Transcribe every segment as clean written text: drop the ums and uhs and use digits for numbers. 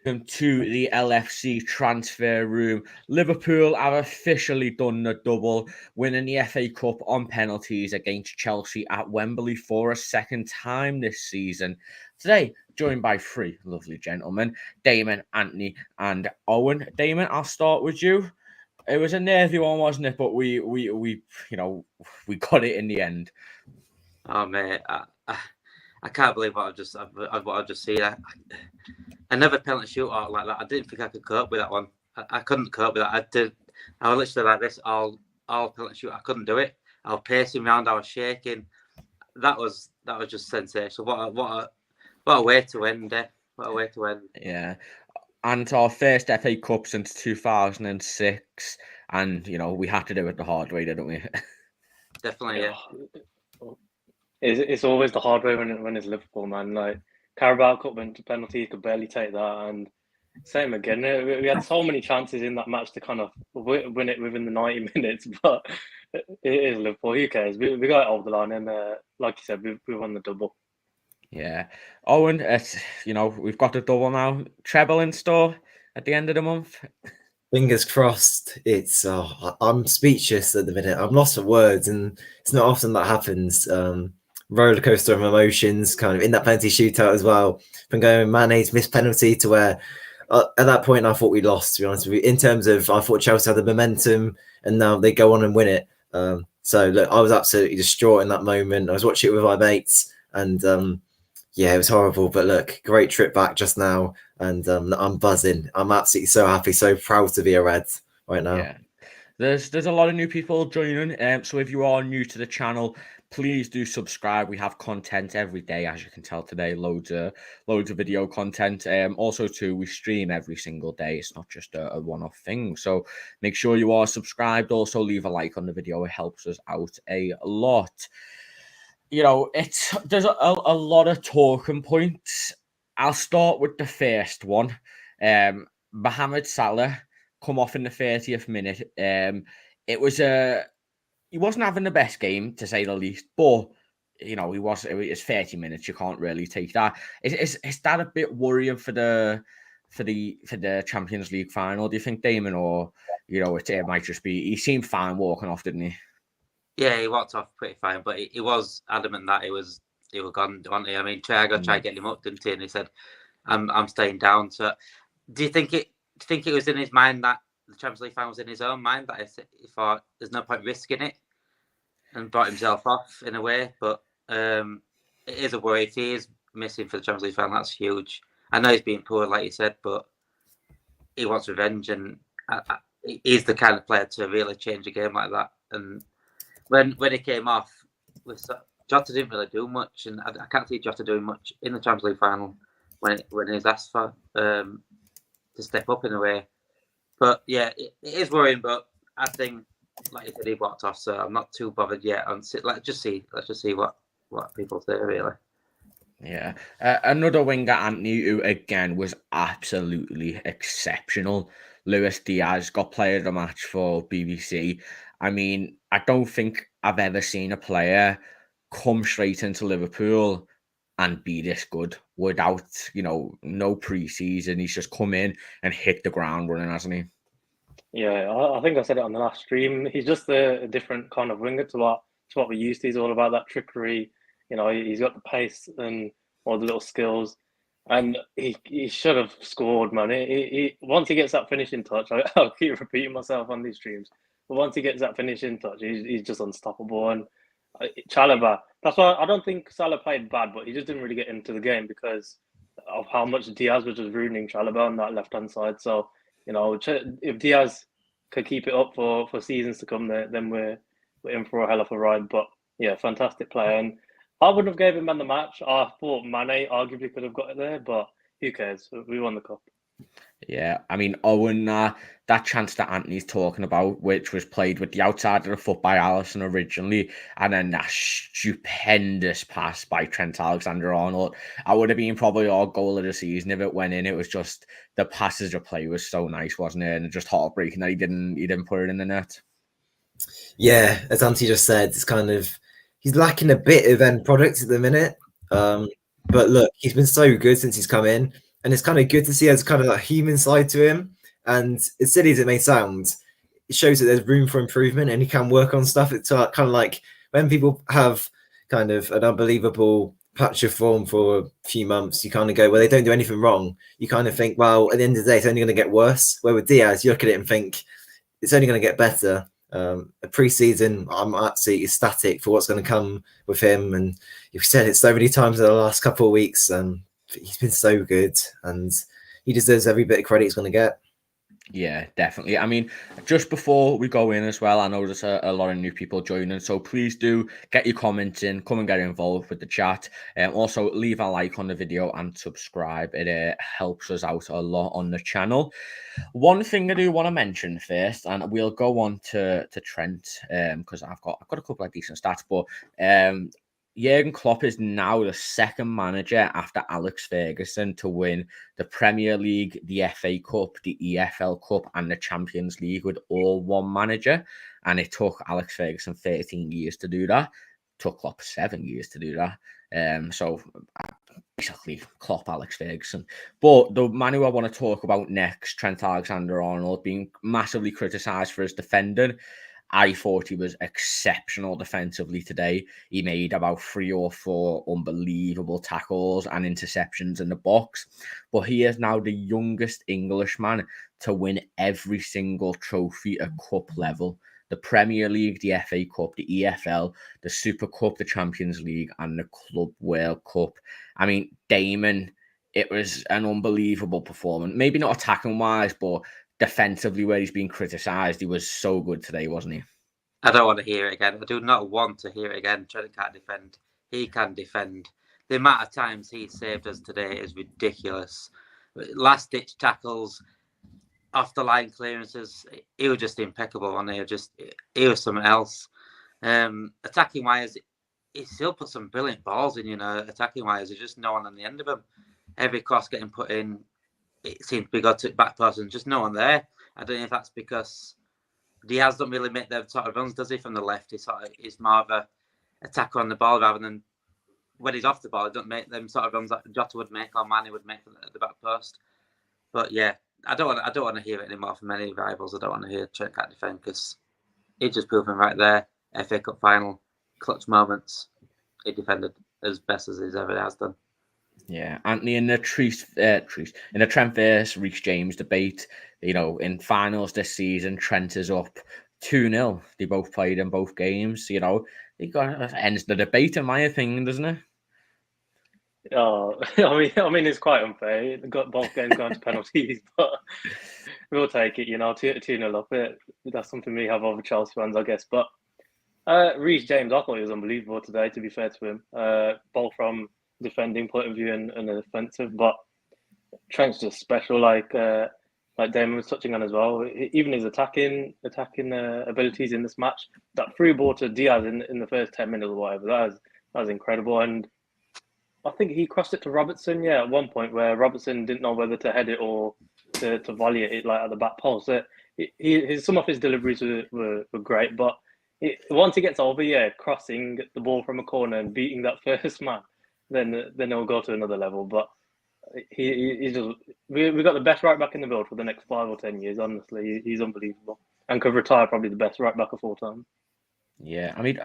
Welcome to the LFC transfer room. Liverpool have officially done the double, winning the FA Cup on penalties against Chelsea at Wembley for a second time this season. Today, joined by three lovely gentlemen, Damon, Anthony, and Owen. Damon, I'll start with you. It was a nervy one, wasn't it? But we got it in the end. Oh mate, I can't believe what I've just seen. I never penalty shootout like that. I didn't think I could cope with that one. I couldn't cope with that. I was literally like this all penalty shoot. I couldn't do it. I was pacing around. I was shaking. That was just sensational. What a way to end it. What a way to end. Yeah. And our first FA Cup since 2006. And, we had to do it the hard way, didn't we? Definitely, yeah. It's always the hard way when it's Liverpool, man. Like, Carabao Cup went to penalties, could barely take that. And same again. We had so many chances in that match to kind of win it within the 90 minutes. But it is Liverpool. Who cares? We got it over the line. And like you said, we won the double. Yeah. Owen, we've got the double now. Treble in store at the end of the month. Fingers crossed. I'm speechless at the minute. I'm lost for words, and it's not often that happens. Roller coaster of emotions, kind of in that penalty shootout as well. From going Mané's missed penalty to where at that point I thought we lost. To be honest with you, in terms of I thought Chelsea had the momentum, and now they go on and win it. So look, I was absolutely distraught in that moment. I was watching it with my mates, and yeah, it was horrible. But look, great trip back just now, and I'm buzzing. I'm absolutely so happy, so proud to be a Red right now. Yeah. There's a lot of new people joining. So if you are new to the channel, please do subscribe. We have content every day, as you can tell today. Loads of video content. Also, too, we stream every single day. It's not just a one-off thing. So make sure you are subscribed. Also, leave a like on the video. It helps us out a lot. There's a lot of talking points. I'll start with the first one. Mohamed Salah come off in the 30th minute. It was he wasn't having the best game, to say the least, but it was 30 minutes. You can't really take that. Is that a bit worrying for the Champions League final, do you think, Damon? Or it might just be he seemed fine walking off, didn't he? Yeah, he walked off pretty fine, but he was adamant that he was gone, wasn't he? I mean, Thiago tried getting him up, didn't he? And he said, "I'm staying down." So, do you think it was in his mind that the Champions League final was in his own mind that he thought there's no point risking it and brought himself off in a way? But it is a worry if he is missing for the Champions League final. That's huge. I know he's being poor, like you said, but he wants revenge, and he's the kind of player to really change a game like that. And when he came off, Jota didn't really do much, and I can't see Jota doing much in the Champions League final when he's asked for to step up in a way. But yeah, it is worrying. But I think, like you said, he walked off, so I'm not too bothered yet. Let's just see what people say, really. Yeah, another winger, Anthony, who again was absolutely exceptional. Luis Diaz got player of the match for BBC. I mean, I don't think I've ever seen a player come straight into Liverpool and be this good without, no pre-season. He's just come in and hit the ground running, hasn't he? Yeah, I think I said it on the last stream. He's just a different kind of winger to what we're used to. He's all about that trickery. He's got the pace and all the little skills, and he should have scored, man. He once he gets that finishing touch, I'll keep repeating myself on these streams, but once he gets that finishing touch, he's just unstoppable. And Chalobah, that's why I don't think Salah played bad, but he just didn't really get into the game because of how much Diaz was just ruining Chalobah on that left-hand side. So, if Diaz could keep it up for seasons to come, then we're in for a hell of a ride. But yeah, fantastic player. And I wouldn't have gave him man the match. I thought Mané arguably could have got it there, but who cares? We won the cup. Yeah, I mean, Owen, that chance that Anthony's talking about, which was played with the outside of the foot by Alisson originally, and then that stupendous pass by Trent Alexander-Arnold. I would have been probably our goal of the season if it went in. It was just the passage of play was so nice, wasn't it? And just heartbreaking that he didn't put it in the net. Yeah, as Anthony just said, it's kind of he's lacking a bit of end product at the minute. But look, he's been so good since he's come in. and it's kind of good to see as kind of that human side to him. And as silly as it may sound, it shows that there's room for improvement and he can work on stuff. It's kind of like when people have kind of an unbelievable patch of form for a few months, you kind of go, well, they don't do anything wrong. You kind of think, well, at the end of the day, it's only going to get worse. Where with Diaz, you look at it and think it's only going to get better. A pre-season, I'm absolutely ecstatic for what's going to come with him. And you've said it so many times in the last couple of weeks. He's been so good and he deserves every bit of credit he's going to get. Yeah, definitely. I mean, just before we go in as well, I know there's a lot of new people joining, so please do get your comments in, come and get involved with the chat. Also, leave a like on the video and subscribe. It helps us out a lot on the channel. One thing I do want to mention first, and we'll go on to Trent, because I've got a couple of decent stats, but Jurgen Klopp is now the second manager after Alex Ferguson to win the Premier League, the FA Cup, the EFL Cup, and the Champions League with all one manager. And it took Alex Ferguson 13 years to do that. It took Klopp 7 years to do that. So basically, Klopp, Alex Ferguson. But the man who I want to talk about next, Trent Alexander-Arnold, being massively criticised for his defending. I thought he was exceptional defensively today. He made about 3 or 4 unbelievable tackles and interceptions in the box. But he is now the youngest Englishman to win every single trophy at cup level. The Premier League, the FA Cup, the EFL, the Super Cup, the Champions League, and the Club World Cup. I mean, Damon, it was an unbelievable performance. Maybe not attacking-wise, but defensively, where he's been criticised, he was so good today, wasn't he? I don't want to hear it again. I do not want to hear it again. Trent can't defend. He can defend. The amount of times he saved us today is ridiculous. Last-ditch tackles, off-the-line clearances, he was just impeccable. And he was something else. Attacking-wise, he still put some brilliant balls in, attacking-wise. There's just no one on the end of him. Every cross getting put in, it seems to be got to back person, just no one there. I don't know if that's because Diaz don't really make them sort of runs, does he, from the left? He's more of a attacker on the ball rather than when he's off the ball. He don't make them sort of runs like Jota would make or Manny would make at the back post. But yeah, I don't want to hear it anymore from any rivals. I don't want to hear Trent can't defend because he's just proven right there. FA Cup final, clutch moments. He defended as best as he's ever has done. Yeah, Anthony, in the Trent versus Reece James debate, in finals this season, Trent is up 2-0. They both played in both games. It ends the debate, in my opinion, doesn't it? I mean, it's quite unfair. Got both games going to penalties, but we'll take it. 2-0 up. That's something we have over Chelsea fans, I guess. But Reece James, I thought he was unbelievable today. To be fair to him, both from defending point of view and an offensive, but Trent's just special, like Damon was touching on as well. Even his attacking abilities in this match, that free ball to Diaz in the first 10 minutes or whatever, that was incredible. And I think he crossed it to Robertson, at one point where Robertson didn't know whether to head it or to volley it like at the back post. So some of his deliveries were great, but once he gets over, crossing the ball from a corner and beating that first man, then he'll go to another level. But he's just we got the best right back in the world for the next 5 or 10 years. Honestly, he's unbelievable and could retire probably the best right back of all time. Yeah, I mean,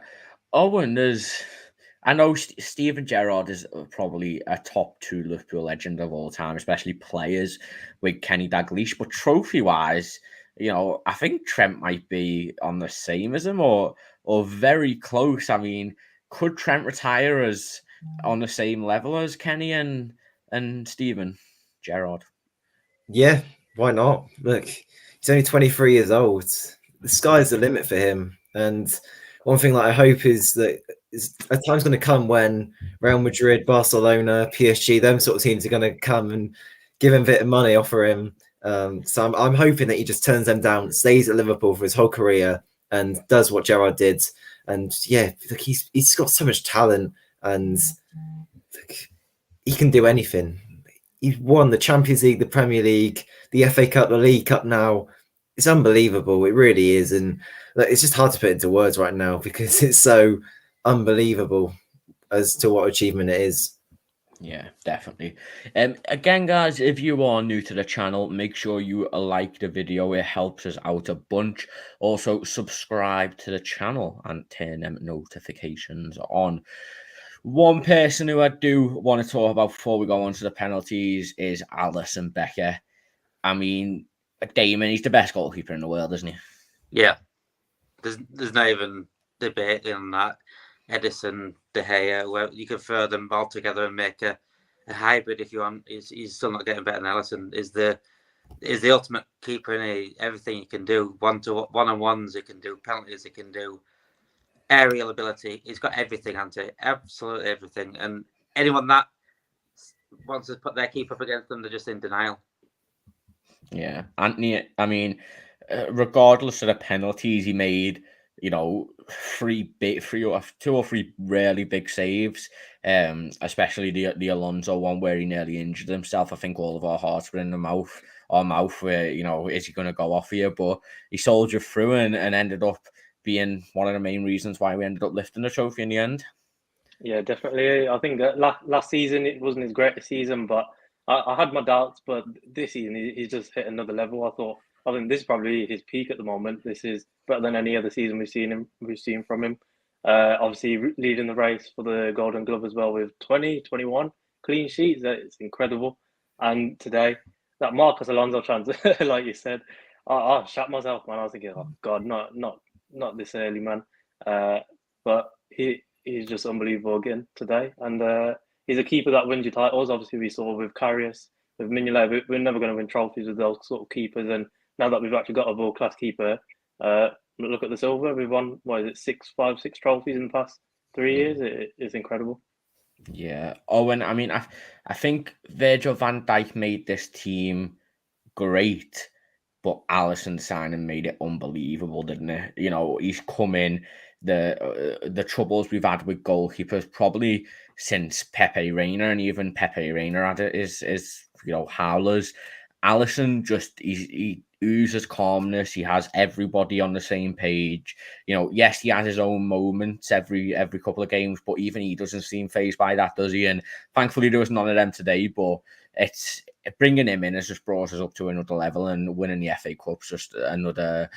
Owen, I know Steven Gerrard is probably a top 2 Liverpool legend of all time, especially players with Kenny Dalglish. But trophy-wise, I think Trent might be on the same as him or very close. I mean, could Trent retire as on the same level as Kenny and Steven Gerrard? Yeah, why not? Look, he's only 23 years old. The sky's the limit for him. And one thing that I hope is that a time's going to come when Real Madrid, Barcelona, PSG, them sort of teams are going to come and give him a bit of money, offer him. So I'm hoping that he just turns them down, stays at Liverpool for his whole career and does what Gerrard did. And yeah, look, he's got so much talent and look, he can do anything. He's won the Champions League, the Premier League, the FA Cup, the League Cup now. It's unbelievable. It really is. And look, it's just hard to put into words right now because it's so unbelievable as to what achievement it is. Yeah, definitely. Again, guys, if you are new to the channel, make sure you like the video. It helps us out a bunch. Also, subscribe to the channel and turn them notifications on. One person who I do want to talk about before we go on to the penalties is Alisson Becker. I mean, Damon, he's the best goalkeeper in the world, isn't he? Yeah, there's not even debate on that. Edison, De Gea, well, you can throw them all together and make a hybrid if you want. He's still not getting better than Alisson. Is the ultimate keeper in everything he can do. One-on-ones he can do, penalties he can do, aerial ability. He's got everything, Ante. Absolutely everything. And anyone that wants to put their keeper up against them, they're just in denial. Yeah, Anthony, I mean, regardless of the penalties he made, you know, two or three really big saves, especially the Alonso one where he nearly injured himself. I think all of our hearts were in our mouth where, you know, is he going to go off here? But he soldiered through and ended up being one of the main reasons why we ended up lifting the trophy in the end. Yeah, definitely. I think that last season it wasn't his greatest season, but I had my doubts. But this season he's just hit another level. I think this is probably his peak at the moment. This is better than any other season we've seen from him. Obviously leading the race for the Golden Glove as well with 21 clean sheets. It's incredible. And today that Marcos Alonso chance, like you said, I shat myself, man. I was thinking, oh God, not this early, man. But he's just unbelievable again today, and he's a keeper that wins you titles. Obviously, we saw with Karius, with Mignolet, we're never going to win trophies with those sort of keepers. And now that we've actually got a world-class keeper, look at the silver. We've won, what is it, six trophies in the past 3 years. It's incredible. Yeah. Owen, I mean, I think Virgil van Dijk made this team great, but Alisson signing made it unbelievable, didn't it? You know, he's come in. The troubles we've had with goalkeepers probably since Pepe Reina, and even Pepe Reina had it is you know, howlers. Alisson just he oozes calmness. He has everybody on the same page. You know, yes, he has his own moments every couple of games, but even he doesn't seem fazed by that, does he? And thankfully there was none of them today. But it's bringing him in has just brought us up to another level, and winning the FA Cup's just another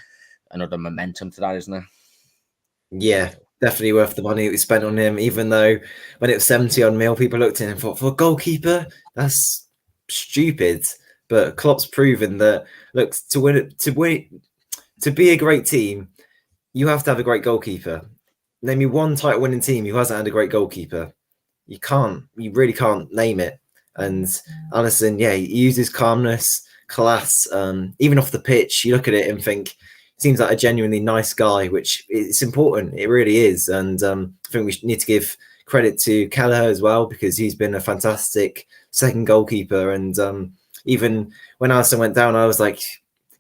momentum to that, isn't it? Yeah, definitely worth the money that we spent on him. Even though when it was 70 odd mil, people looked at him and thought, for a goalkeeper, that's stupid. But Klopp's proven that, look, to be a great team, you have to have a great goalkeeper. Name me one title winning team who hasn't had a great goalkeeper. You really can't name it. And Alisson, yeah, he uses calmness, class, even off the pitch. You look at it and think, seems like a genuinely nice guy, which it's important. It really is. And I think we need to give credit to Kelleher as well, because he's been a fantastic second goalkeeper. And even when Alisson went down, I was like,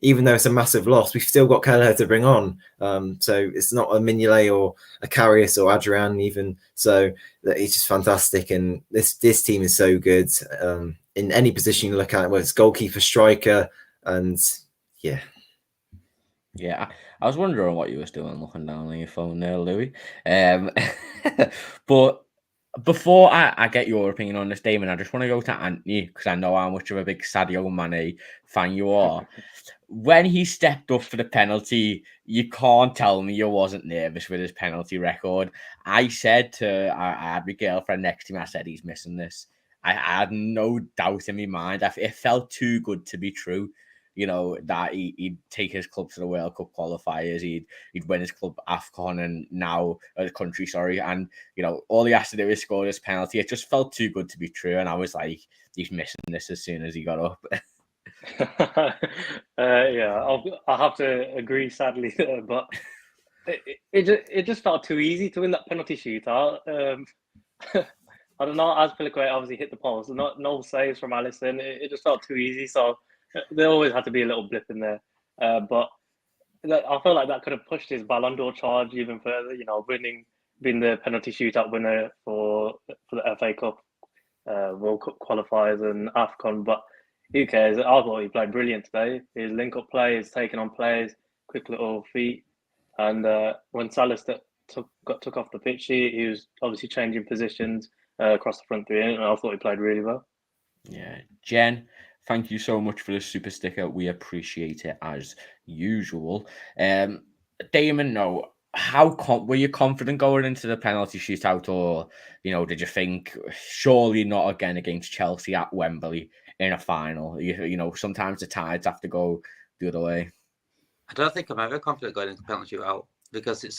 even though it's a massive loss, we've still got Kelleher to bring on. So it's not a Mignolet or a Karius or Adrian even. So he's just fantastic. And this team is so good in any position you look at, whether it's goalkeeper, striker, and yeah. Yeah, I was wondering what you was doing looking down on your phone there, Louis. But before I get your opinion on this, Damon, I just want to go to Anthony, because I know how much of a big Sadio Mane fan you are. When he stepped up for the penalty, you can't tell me you wasn't nervous with his penalty record. I said I had my girlfriend next to me, I said, he's missing this. I had no doubt in my mind. It felt too good to be true. You know, that he'd take his club to the World Cup qualifiers, he'd win his club AFCON, and now the country, and you know, all he has to do is score this penalty. It just felt too good to be true, and I was like, he's missing this as soon as he got up. Yeah, I'll have to agree, sadly, but it just felt too easy to win that penalty shootout. I don't know. Azpilicueta obviously hit the post. No saves from Alisson. It just felt too easy. So there always had to be a little blip in there. But I feel like that could have pushed his Ballon d'Or charge even further. You know, being the penalty shootout winner for the FA Cup, World Cup qualifiers, and AFCON. But who cares? I thought he played brilliant today. His link-up play, his taking on players, quick little feet. And when Salah took off the pitch, he was obviously changing positions across the front three, and I thought he played really well. Yeah, Jen, thank you so much for the super sticker. We appreciate it as usual. Damon, no, were you confident going into the penalty shootout, or did you think surely not again against Chelsea at Wembley in a final? Sometimes the tides have to go the other way. I don't think I'm ever confident going into penalty shootout because it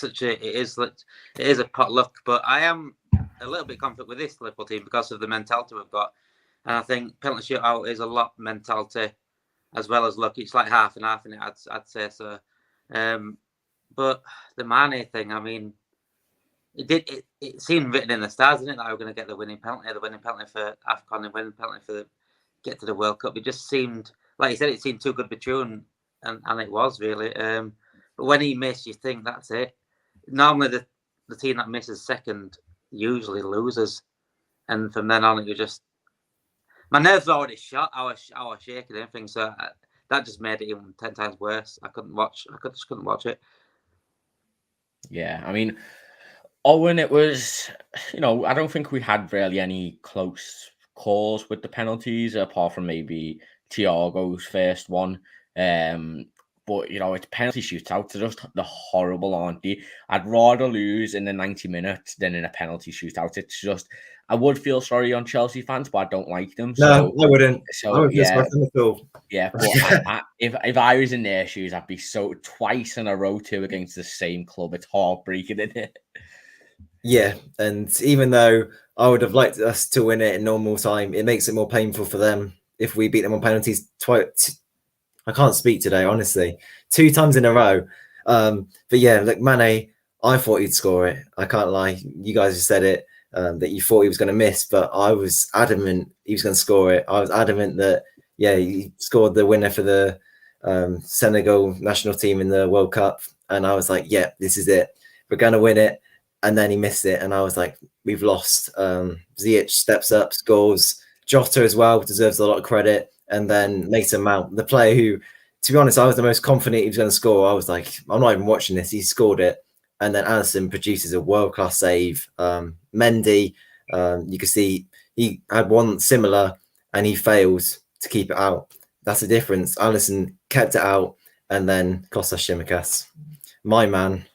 is a potluck. But I am a little bit confident with this Liverpool team because of the mentality we've got. And I think penalty shootout is a lot mentality as well as luck. It's like half and half in it, I'd say so. But the Mane thing, I mean, it seemed written in the stars, didn't it, that we were going to get the winning penalty for AFCON, the winning penalty for get to the World Cup. It just seemed, like you said, it seemed too good to be true, and it was really. But when he missed, you think that's it. Normally, the team that misses second usually loses, and from then on, it was just. My nerves were already shot. I was shaking and everything, so that just made it even 10 times worse. I just couldn't watch it. Yeah, I mean, Owen, it was, I don't think we had really any close calls with the penalties, apart from maybe Thiago's first one. But, it's penalty shootouts. They're just the horrible, aren't they? I'd rather lose in the 90 minutes than in a penalty shootout. It's just, I would feel sorry on Chelsea fans, but I don't like them. No, I wouldn't. So, I wouldn't feel sorry for them at all. Yeah, but if I was in their shoes, I'd be so twice in a row too against the same club. It's heartbreaking, isn't it? Yeah, and even though I would have liked us to win it in normal time, it makes it more painful for them if we beat them on penalties twice. I can't speak today, honestly. 2 times in a row. But yeah, look, Mane, I thought he'd score it. I can't lie. You guys just said it, that you thought he was going to miss, but I was adamant he was going to score it. I was adamant that, yeah, he scored the winner for the Senegal national team in the World Cup. And I was like, yeah, this is it. We're going to win it. And then he missed it. And I was like, we've lost. Ziyech steps up, scores. Jota as well deserves a lot of credit. And then Mason Mount, the player who, to be honest, I was the most confident he was going to score. I was like, I'm not even watching this. He scored it. And then Alisson produces a world-class save. Mendy, you can see he had one similar and he failed to keep it out. That's the difference. Alisson kept it out, and then Kostas Tsimikas, my man.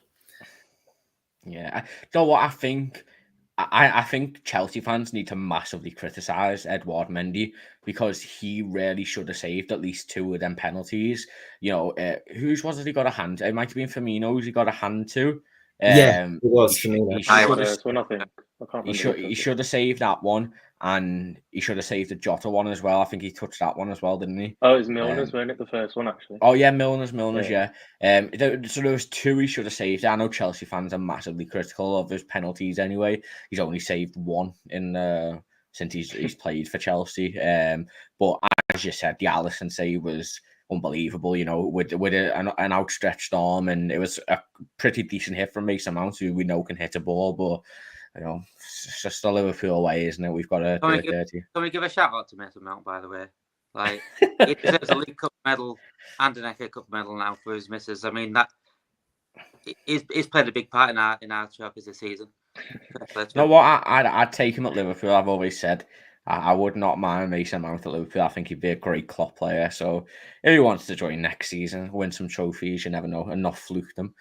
Yeah, you know what I think? I think Chelsea fans need to massively criticise Edouard Mendy because he really should have saved at least 2 of them penalties. Whose was it he got a hand? It might have been Firmino's he got a hand to. Yeah, it was Firmino. He should have saved that one, and he should have saved the Jota one as well. I think he touched that one as well, didn't he? Oh, it was Milner's, wasn't it, the first one, actually? Oh, yeah, Milner's, yeah. So there was 2 he should have saved. I know Chelsea fans are massively critical of his penalties anyway. He's only saved 1 since he's played for Chelsea. But as you said, the Alisson save was unbelievable, with an outstretched arm, and it was a pretty decent hit from Mason Mount, who we know can hit a ball, but it's just the Liverpool way, isn't it? We've got to do it dirty. Can we give a shout out to Mason Mount, by the way? Like, he deserves a League Cup medal and an FA Cup medal now for his misses. I mean, that he's played a big part in our trophies this season. You know what? I'd take him at Liverpool. I've always said I would not mind Mason Mount at Liverpool. I think he'd be a great Klopp player. So if he wants to join next season, win some trophies, you never know, and not fluke them.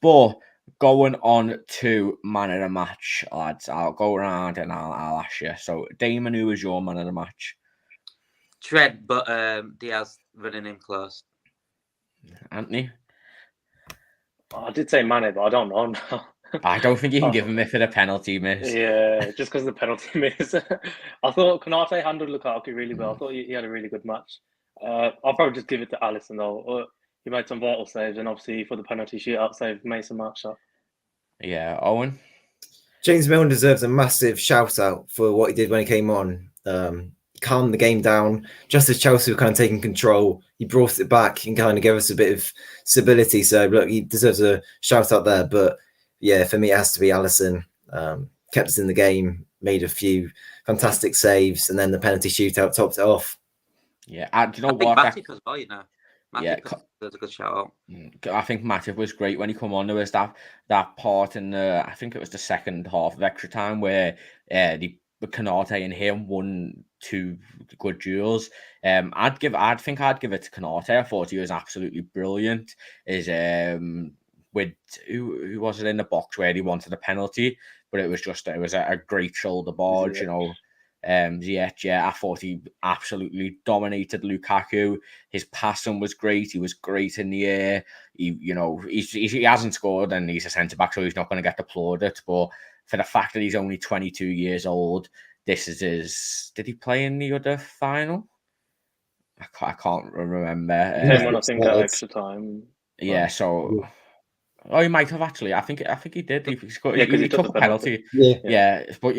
But going on to man of the match, lads, I'll go around and I'll ask you. So Damon, who was your man of the match? Trent, but Diaz running him close. Anthony? I did say Mane, but I don't know now. I don't think you can give him it for the penalty miss. Yeah, just because of the penalty miss. I thought Konate handled Lukaku really well. I thought he had a really good match. I'll probably just give it to Alisson, though. He made some vital saves, and obviously for the penalty shootout save, Mason Mount shot. Yeah, Owen? James Milner deserves a massive shout-out for what he did when he came on. Calmed the game down. Just as Chelsea were kind of taking control, he brought it back and kind of gave us a bit of stability. So, look, he deserves a shout-out there. But, yeah, for me, it has to be Alisson. Kept us in the game, made a few fantastic saves, and then the penalty shootout topped it off. Yeah, do you know what? Matty as well, Matty does a good shout out. I think Matty was great when he come on. There was that part in I think it was the second half of extra time where the Konate and him won 2 good duels. I'd think I'd give it to Konate. I thought he was absolutely brilliant. With who was it in the box where he wanted a penalty, but it was a great shoulder barge, Ziyech, I thought he absolutely dominated Lukaku. His passing was great. He was great in the air. He hasn't scored and he's a centre back, so he's not going to get applauded. But for the fact that he's only 22 years old, this is his. Did he play in the other final? I can't remember. I think at extra time. Yeah, so. Oh, he might have actually. I think he did. He took a penalty. Yeah. But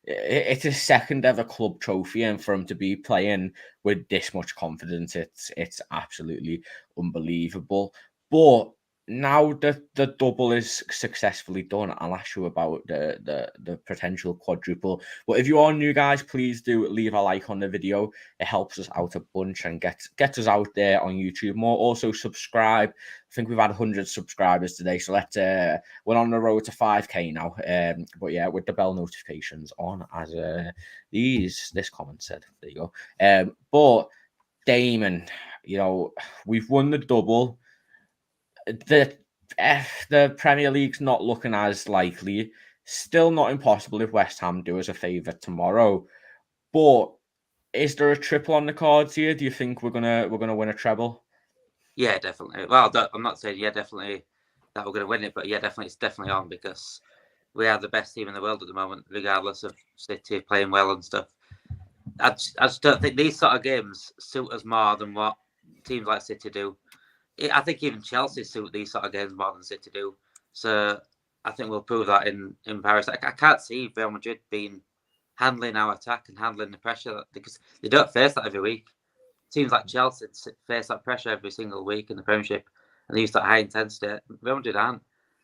it's his second ever club trophy, and for him to be playing with this much confidence, it's absolutely unbelievable. But now that the double is successfully done, I'll ask you about the potential quadruple. But if you are new, guys, please do leave a like on the video. It helps us out a bunch and gets us out there on YouTube more. Also, subscribe. I think we've had 100 subscribers today, so we're on the road to 5k now. But yeah, with the bell notifications on, as this comment said. There you go. But Damon, we've won the double. The Premier League's not looking as likely. Still not impossible if West Ham do us a favour tomorrow. But is there a triple on the cards here? Do you think we're gonna win a treble? Yeah, definitely. Well, I'm not saying definitely that we're going to win it, but definitely it's definitely on because we are the best team in the world at the moment, regardless of City playing well and stuff. I just don't think these sort of games suit us more than what teams like City do. I think even Chelsea suit these sort of games more than City do. So I think we'll prove that in Paris. I can't see Real Madrid handling our attack and handling the pressure because they don't face that every week. Teams like Chelsea face that pressure every single week in the Premiership, and they use that high intensity. Real Madrid aren't.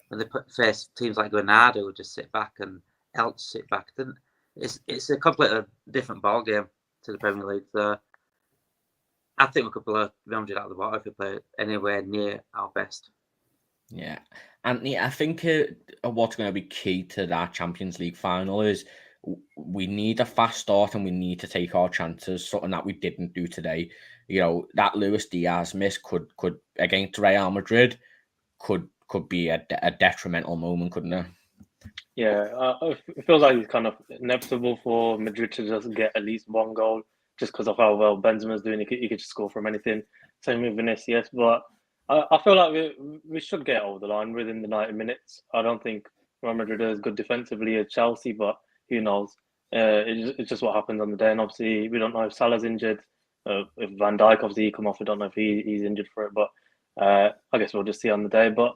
When they face teams like Granada, who just sit back and Elche sit back, then it's a completely different ball game to the Premier League. So I think we could blow Real Madrid out of the water if we play anywhere near our best. Yeah, and I think what's going to be key to that Champions League final is we need a fast start and we need to take our chances, something that we didn't do today. That Luis Diaz miss could against Real Madrid could be a detrimental moment, couldn't it? Yeah, it feels like it's kind of inevitable for Madrid to just get at least one goal just because of how well Benzema's doing. He could just score from anything. Same with Vinicius, but I feel like we should get over the line within the 90 minutes. I don't think Real Madrid is good defensively as Chelsea, but who knows? It's just what happens on the day. And obviously, we don't know if Salah's injured. If Van Dijk obviously come off, we don't know if he's injured for it. But I guess we'll just see on the day. But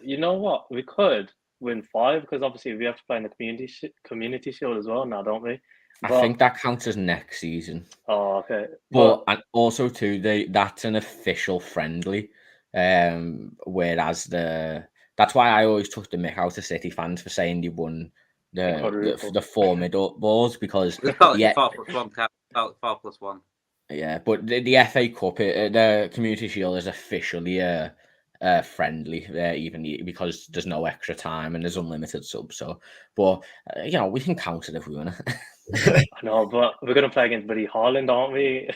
you know what? We could win 5 because obviously we have to play in the Community Shield as well now, don't we? But I think that counts as next season. Oh, okay. But and also too, that's an official friendly. Whereas that's why I always took the mick out of City fans for saying they won the 4 middle balls because 4+1. Yeah, but the FA Cup, the Community Shield is officially friendly, even because there's no extra time and there's unlimited subs. So, but we can count it if we want to. I know, but we're going to play against Buddy Haaland, aren't we?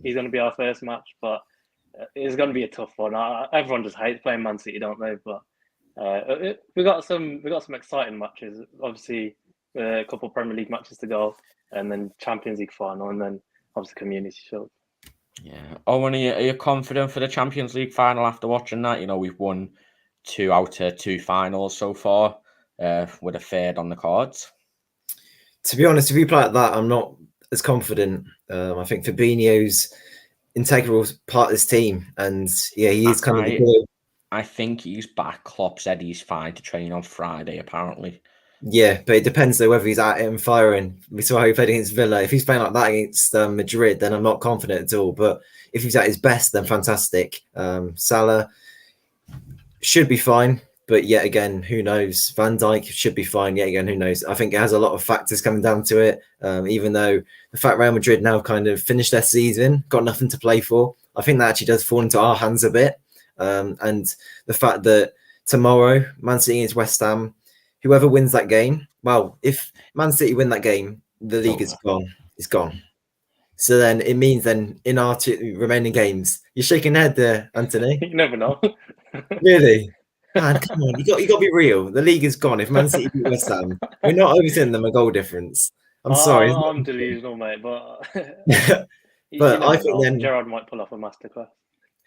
He's going to be our first match, but it's going to be a tough one. Everyone just hates playing Man City, don't they? But we got some exciting matches. Obviously, a couple of Premier League matches to go, and then Champions League final, and then obviously Community Shield. Yeah. Owen, are you confident for the Champions League final after watching that? We've won 2 out of 2 finals so far, with a third on the cards. To be honest, if we play like that, I'm not as confident. I think Fabinho's integral part of this team, and he is kind of the goal. I think he's back. Klopp said he's fine to train on Friday, apparently. Yeah, but it depends though whether he's at it and firing. We saw how he played against Villa. If he's playing like that against Madrid, then I'm not confident at all. But if he's at his best, then fantastic. Salah should be fine, but yet again, who knows? Van Dijk should be fine. Yet again, who knows? I think it has a lot of factors coming down to it. Even though the fact Real Madrid now kind of finished their season, got nothing to play for. I think that actually does fall into our hands a bit. And the fact that tomorrow, Man City against West Ham, whoever wins that game, well, if Man City win that game, the league is gone. It's gone. So then it means then in our two remaining games, you're shaking your head there, Anthony. You never know. Really? Man, come on, you got to be real. The league is gone. If Man City beat West Ham, we're not overseeing them a goal difference. I'm sorry. I'm delusional, mate, but But I think then Gerrard might pull off a masterclass.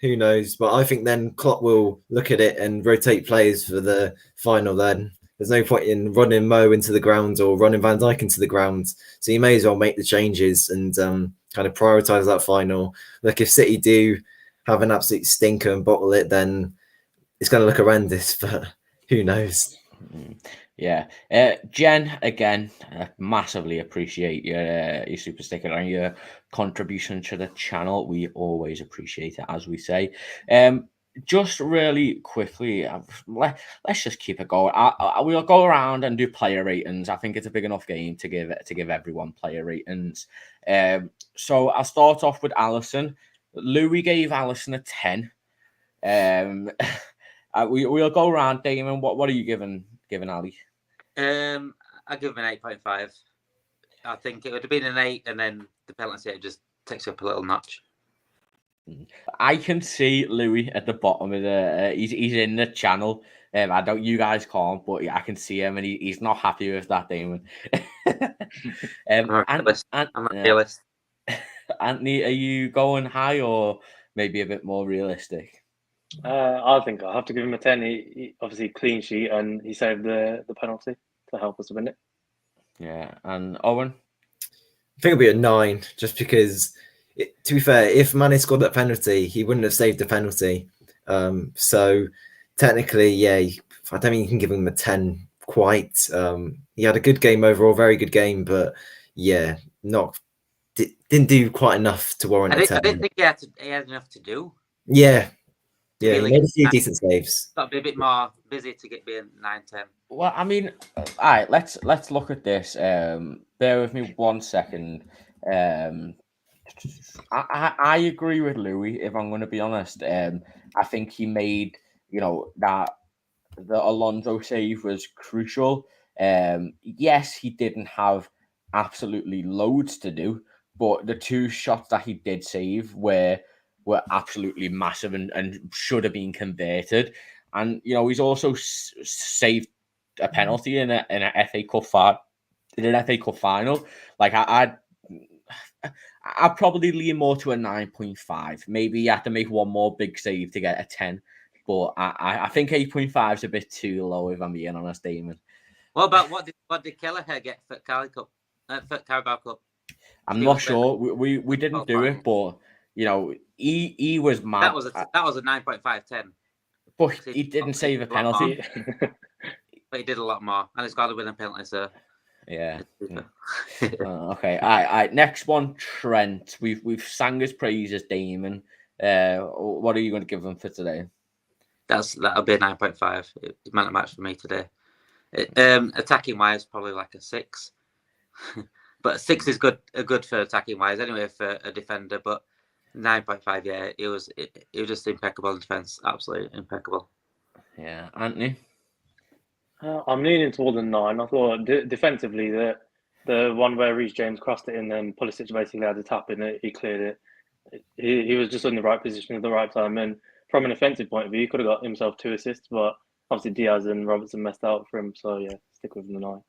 Who knows? But I think then Klopp will look at it and rotate players for the final. Then there's no point in running Mo into the ground or running Van Dijk into the ground. So you may as well make the changes and kind of prioritise that final. Look, if City do have an absolute stinker and bottle it, then it's going to look horrendous. But who knows? Yeah, Jen, again, massively appreciate your super sticker and your contribution to the channel. We always appreciate it, as we say. Just really quickly, let's just keep it going. We'll go around and do player ratings. I think it's a big enough game to give everyone player ratings. So I'll start off with Alisson. Louis gave Alisson a 10. We'll go around. Damon, what are you giving Ali? I give him an 8.5. I think it would have been an 8, and then the penalty just takes up a little notch. I can see Louis at the bottom of the. He's in the channel. You guys can't, but I can see him, and he's not happy with that, Damon. I'm a realist. Anthony, are you going high or maybe a bit more realistic? I think I have to give him a 10. He obviously clean sheet, and he saved the penalty to help us win it. Yeah, and Owen? I think it'll be a 9, just because, to be fair, if Manny scored that penalty, he wouldn't have saved the penalty. So technically, yeah, I don't think you can give him a 10 quite. He had a good game overall, very good game, but yeah, didn't do quite enough to warrant a 10. I didn't think he had enough to do. Yeah. Yeah, Really he made a few decent saves. Got to be a bit more busy to get being 9-10. Well, I mean, all right, let's look at this. Bear with me 1 second. I agree with Louis, if I'm going to be honest. I think he made, that the Alonso save was crucial. Yes, he didn't have absolutely loads to do, but the 2 shots that he did save were absolutely massive and should have been converted. And he's also saved a penalty in an FA Cup final. Like I'd probably lean more to a 9.5. Maybe you have to make one more big save to get a 10. But I think 8.5 is a bit too low, if I'm being honest, Damon. What about what did Kelleher get for Carabao Cup? I'm not sure. We didn't do it, but he was mad. That was a 9.5-10. But he didn't save a penalty. But he did a lot more, and it's got to win a penalty, so yeah. Okay. All right. Next one, Trent. We've sang his praises, Damon. What are you going to give him for today? That'll be a 9.5. It meant a match for me today. Attacking wise, probably like a 6. But 6 is good for attacking wise anyway for a defender. But 9.5, yeah, it was just impeccable in defence, absolutely impeccable. Yeah, Anthony. I'm leaning toward the 9. I thought defensively the one where Reece James crossed it in and Pulisic basically had a tap in it, he cleared it. He was just in the right position at the right time, and from an offensive point of view, he could have got himself 2 assists, but obviously Diaz and Robertson messed out for him. So yeah, stick with the 9.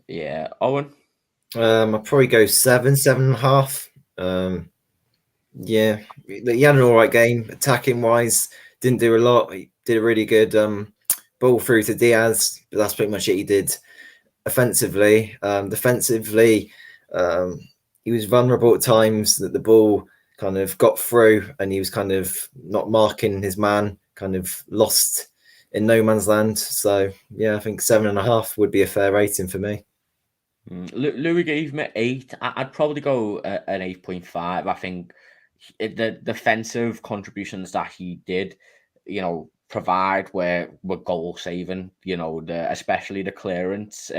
Yeah, Owen. I'll probably go 7.5. Yeah, he had an all right game. Attacking wise, didn't do a lot. He did a really good ball through to Diaz, but that's pretty much it he did. Offensively, defensively, he was vulnerable at times. That the ball kind of got through, and he was kind of not marking his man, kind of lost in no man's land. So yeah, I think 7.5 would be a fair rating for me. Louis gave me 8. I'd probably go an 8.5. I think the defensive contributions that he did, provide were goal saving. You know, especially the clearance,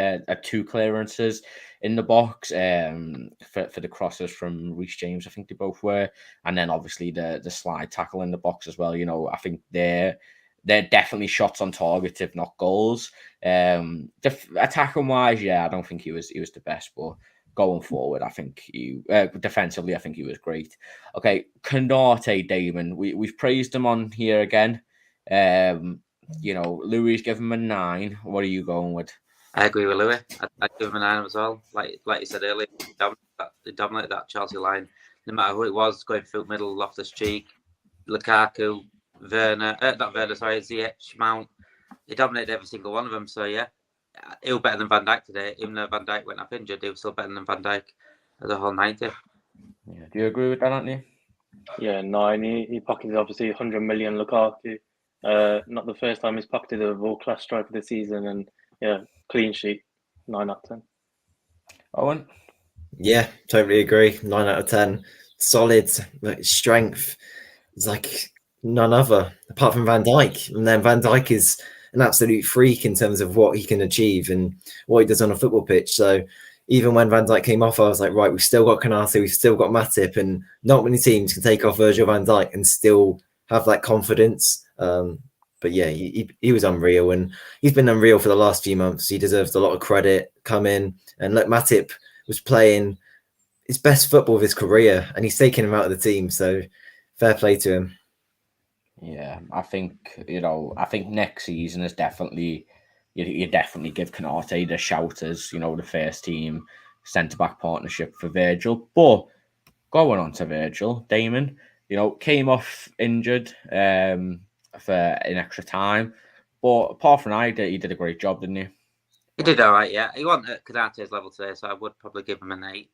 2 clearances in the box, for the crosses from Reece James, I think they both were, and then obviously the slide tackle in the box as well. You know, I think they're definitely shots on target, if not goals. Attacking wise, yeah, I don't think he was the best, but going forward, I think defensively, I think he was great. Okay, Canate, Damon, we've praised him on here again. You know, Louis given him a 9. What are you going with? I agree with Louis. I'd give him a 9 as well. Like you said earlier, they dominated that Chelsea line. No matter who it was, going through middle, Loftus-Cheek, Lukaku, Ziyech, Mount. He dominated every single one of them. So yeah, he was better than Van Dijk today. Even though Van Dijk went up injured, he was still better than Van Dijk as a whole 90. Yeah, do you agree with that, Anthony? Yeah, 9. He pocketed obviously 100 million Lukaku. Not the first time he's pocketed a world-class striker this season, and yeah, clean sheet, 9 out of 10. Owen? Yeah, totally agree. 9 out of 10. Solid, like, strength. It's like none other apart from Van Dijk. And then Van Dijk is an absolute freak in terms of what he can achieve and what he does on a football pitch. So even when Van Dijk came off, I was like, right, we've still got Canate, we've still got Matip, and not many teams can take off Virgil van Dijk and still have that confidence. But yeah, he was unreal, and he's been unreal for the last few months. He deserves a lot of credit. Come in and look, Matip was playing his best football of his career, and he's taking him out of the team. So fair play to him. Yeah, I think next season is definitely you definitely give Canate the shouters, the first team centre back partnership for Virgil. But going on to Virgil, Damon, came off injured for an extra time. But apart from that, he did a great job, didn't he? He did all right, yeah. He wasn't at Canate's level today, so I would probably give him an 8.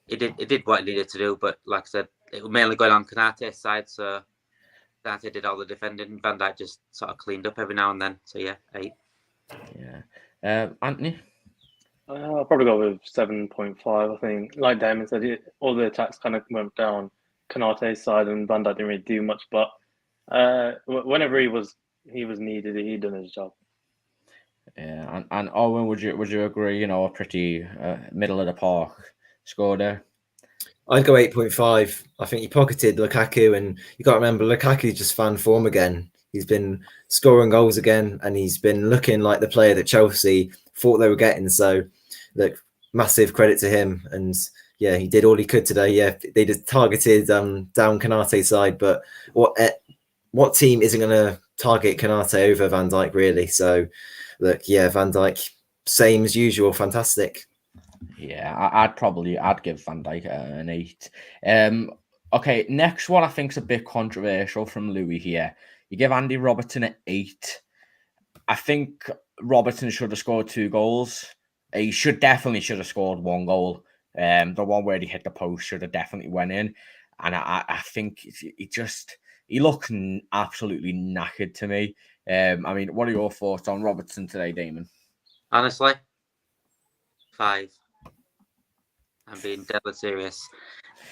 He did what he needed to do, but like I said, it was mainly going on Canate's side, so Canate did all the defending. Van Dijk just sort of cleaned up every now and then. So yeah, 8. Yeah. Anthony? I'll probably go with 7.5. I think, like Damon said, all the attacks kind of went down Canate's side, and Van Dijk didn't really do much. But whenever he was needed, he done his job. Yeah, and Owen, would you agree? A pretty middle of the park score there. I'd go 8.5. I think he pocketed Lukaku, and you got to remember Lukaku just found form again. He's been scoring goals again, and he's been looking like the player that Chelsea thought they were getting. So, look, massive credit to him. And yeah, he did all he could today. Yeah, they just targeted down Canate's side, but what team isn't going to target Canate over Van Dijk really? So, look, yeah, Van Dijk, same as usual, fantastic. Yeah, I'd give Van Dijk an 8. Okay, next one I think is a bit controversial from Louis here. You give Andy Robertson an 8. I think Robertson should have scored 2 goals. He definitely should have scored 1 goal. The one where he hit the post should have definitely went in. And I think he looked absolutely knackered to me. I mean, what are your thoughts on Robertson today, Damon? Honestly, 5. I'm being deadly serious.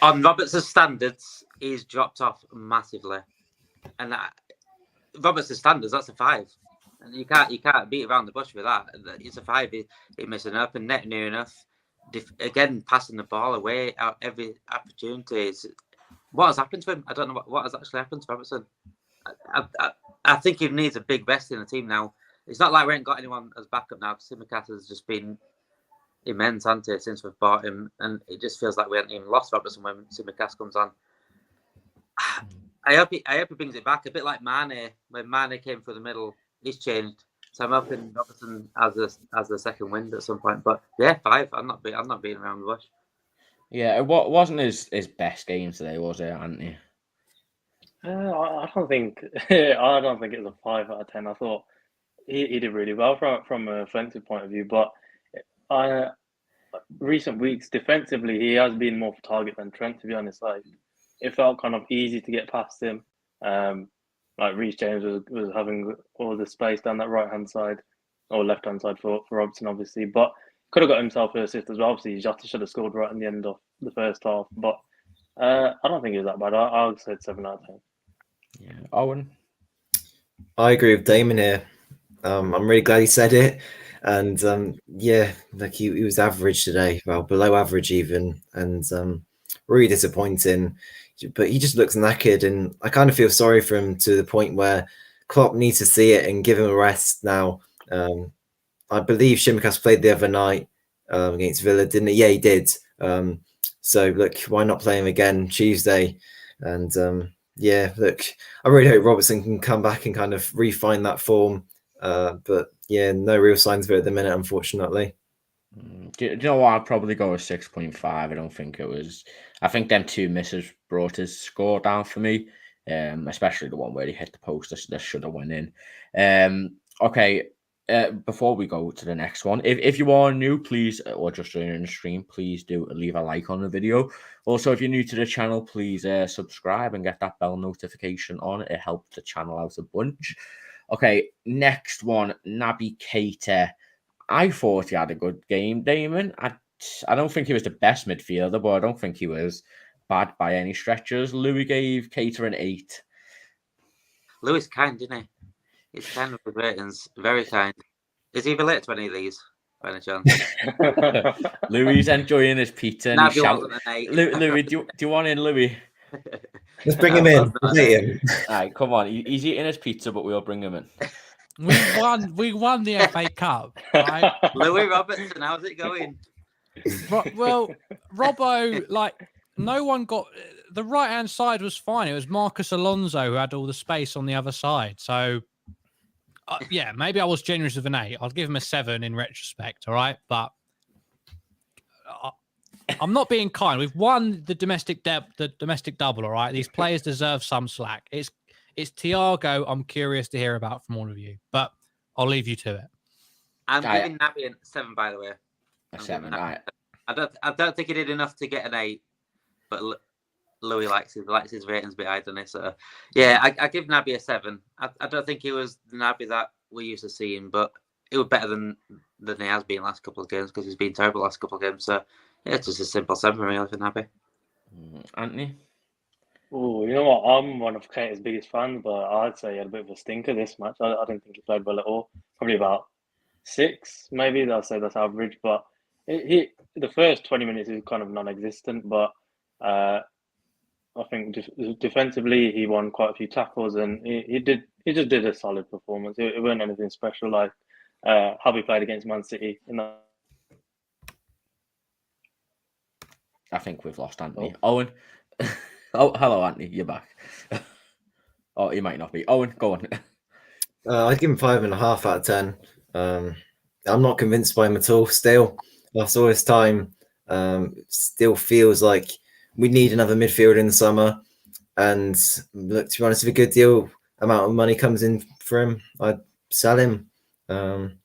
On Robertson's standards, he's dropped off massively. And Robertson's standards, that's a 5. And you can't beat around the bush with that. It's a 5. He missed an open net near enough. Again, passing the ball away out every opportunity. What has happened to him? I don't know what has actually happened to Robertson. I think he needs a big vest in the team now. It's not like we ain't got anyone as backup now. Tsimikas has just been immense, hasn't it, since we've bought him, and it just feels like we haven't even lost Robertson when Tsimikas comes on. I hope he brings it back, a bit like Mane. When Mane came through the middle, he's changed. So I'm hoping Robertson as a second wind at some point. But yeah, 5. I'm not being around the bush. Yeah, it wasn't his best game today, was it, Anthony? I don't think it was a 5 out of 10. I thought he did really well from a offensive point of view, but recent weeks defensively he has been more for target than Trent, to be honest. Like, it felt kind of easy to get past him. Like Reece James was having all the space down that right hand side or left hand side for Robertson, obviously, but could have got himself an assist as well. Obviously, Jota should have scored right in the end of the first half, but I don't think it was that bad. I'll say 7 out of 10. Yeah, Owen. I agree with Damon here. I'm really glad he said it. And yeah, like he was average today, well, below average even, and really disappointing. But he just looks knackered, and I kind of feel sorry for him to the point where Klopp needs to see it and give him a rest now. I believe Shimkas played the other night against Villa, didn't he? Yeah, he did. So look, why not play him again Tuesday? And yeah, look, I really hope Robertson can come back and kind of refine that form. But yeah, no real signs of it at the minute, unfortunately. Do you know what? I'd probably go with 6.5. I don't think it was. I think them two misses brought his score down for me, especially the one where he hit the post. That should have went in. Okay. Before we go to the next one, if you are new, please, or just joining the stream, please do leave a like on the video. Also, if you're new to the channel, please subscribe and get that bell notification on. It helps the channel out a bunch. Okay, next one, Naby Keita. I thought he had a good game, Damon. I don't think he was the best midfielder, but I don't think he was bad by any stretches. Louis gave Keita an 8. Louis kind, isn't he? He's kind of with ratings, very kind. Is he related to any of these, by any chance? Louis enjoying his pizza. And Naby wasn't an 8. Louis, do you want in, Louis? Let's bring him in. All right, come on. He's eating his pizza, but we'll bring him in. We won the FA Cup, right? Louis Robertson, how's it going? Well, Robbo, like, no one got the right hand side was fine. It was Marcus Alonso who had all the space on the other side. So, yeah, maybe I was generous with an 8. I'll give him a 7 in retrospect. All right, but I'm not being kind. We've won the domestic double. All right, these players deserve some slack. It's Thiago. I'm curious to hear about from all of you, but I'll leave you to it. I'm giving Naby a 7, by the way. A 7, right? I don't think he did enough to get an 8, but Louis likes his ratings a bit higher than this. So yeah, I give Naby a 7. I don't think he was the Naby that we used to seeing, but it was better than he has been last couple of games because he's been terrible last couple of games. So yeah, it's just a simple 7 for me for Naby. Anthony? Oh, you know what? I'm one of Keita's biggest fans, but I'd say he had a bit of a stinker this match. I didn't think he played well at all. Probably about 6, maybe. I'd say that's average. But the first 20 minutes is kind of non-existent. But I think defensively he won quite a few tackles, and he just did a solid performance. It wasn't anything special like how he played against Man City in that. I think we've lost Anthony. Owen. Oh, hello, Anthony. You're back. Oh, he might not be. Owen, go on. I'd give him 5.5 out of 10. I'm not convinced by him at all. Still, after all this time, still feels like we need another midfielder in the summer. And look, to be honest, if a good deal amount of money comes in for him, I'd sell him. Don't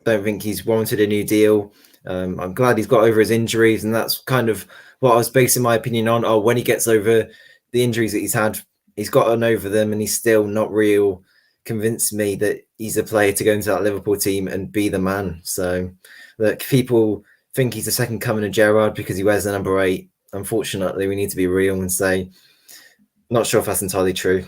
think he's warranted a new deal. I'm glad he's got over his injuries, and that's kind of what I was basing my opinion on. Oh, when he gets over the injuries that he's had, he's gotten over them, and he's still not real convinced me that he's a player to go into that Liverpool team and be the man. So, look, people think he's the second coming of Gerrard because he wears the number 8. Unfortunately, we need to be real and say, not sure if that's entirely true.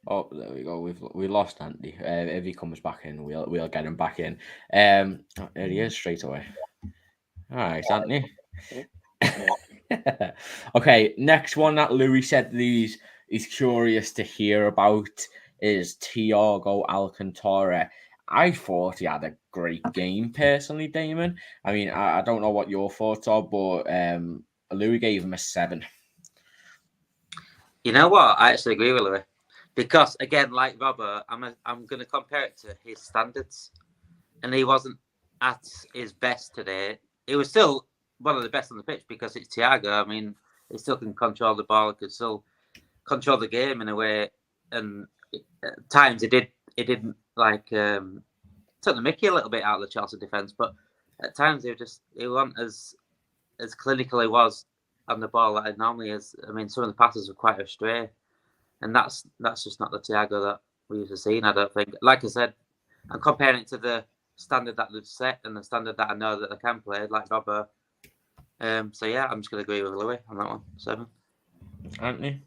Oh, there we go. We lost Andy. If he comes back in, we'll get him back in. There he is straight away. All right, Anthony. Okay, next one that Louis said he's curious to hear about is Thiago Alcantara. I thought he had a great game personally, Damon. I mean, I don't know what your thoughts are, but Louis gave him a 7. You know what? I actually agree with Louis. Because again, like Robert, I'm going to compare it to his standards, and he wasn't at his best today. He was still one of the best on the pitch because it's Thiago. I mean, he still can control the ball, could still control the game in a way, and at times it didn't like took the mickey a little bit out of the Chelsea defence, but at times he wasn't as clinical he was on the ball that it normally is. I mean, some of the passes were quite astray. And that's just not the Thiago that we used to see. I don't think. Like I said, I'm comparing it to the standard that they've set and the standard that I know that they can play, like Robert. So yeah, I'm just going to agree with Louis on that one. 7. Anthony?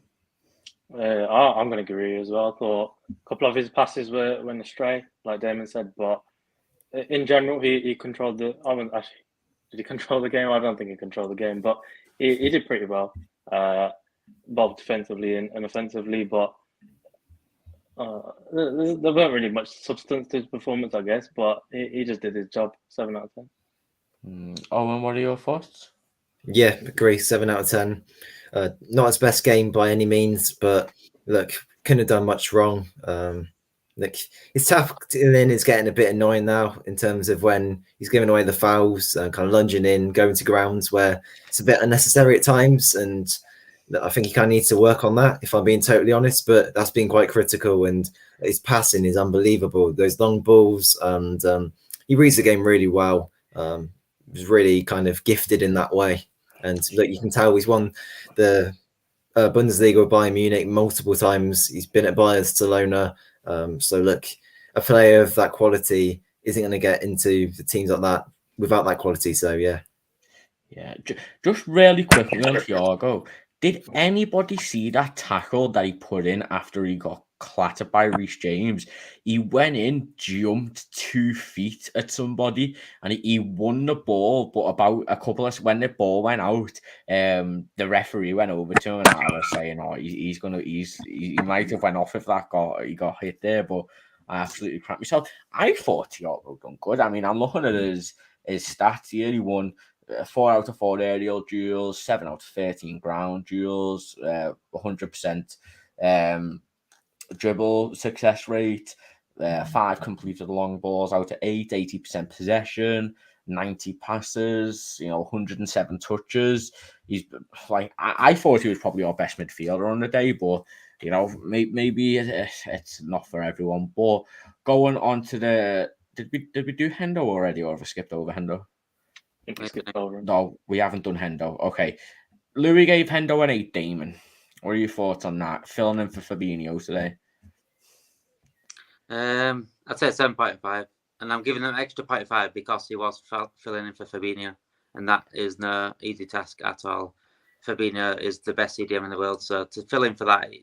I'm going to agree as well. I thought a couple of his passes went astray, like Damon said, but in general, he controlled the. I mean, actually, did he control the game? I don't think he controlled the game, but he did pretty well, both defensively and offensively. But there weren't really much substance to his performance, I guess. But he just did his job. 7 out of 10. Owen, what are your thoughts? Yeah, agree. 7 out of 10. Not his best game by any means, but look, couldn't have done much wrong. Look, his tackling is getting a bit annoying now in terms of when he's giving away the fouls, kind of lunging in, going to grounds where it's a bit unnecessary at times. And I think he kind of needs to work on that, if I'm being totally honest. But that's been quite critical. And his passing is unbelievable. Those long balls, and he reads the game really well. Was really kind of gifted in that way. And look, you can tell he's won the Bundesliga with Bayern Munich multiple times. He's been at Barcelona. So look, a player of that quality isn't going to get into the teams like that without that quality. So yeah. Just really quickly on Thiago. Did anybody see that tackle that he put in after he got clattered by Reece James? He went in, jumped 2 feet at somebody, and he won the ball. But about a couple of when the ball went out, the referee went over to him and I was saying, "Oh, he might have went off if he got hit there." But I absolutely cramped myself. I thought Thiago done good. I mean, I'm looking at his stats here. He won 4 out of 4 aerial duels, 7 out of 13 ground duels, 100% dribble success rate, 5 completed long balls out of 8, 80% possession, 90 passes, 107 touches. He's like, I thought he was probably our best midfielder on the day, but maybe it's not for everyone. But going on to did we do Hendo already, or have I skipped over Hendo? No, we haven't done Hendo. Okay. Louis gave Hendo an 8, Damon. What are your thoughts on that? Filling in for Fabinho today. I'd say 7.5. And I'm giving him extra 0.5 because he was filling in for Fabinho. And that is no easy task at all. Fabinho is the best CDM in the world. So to fill in for that, you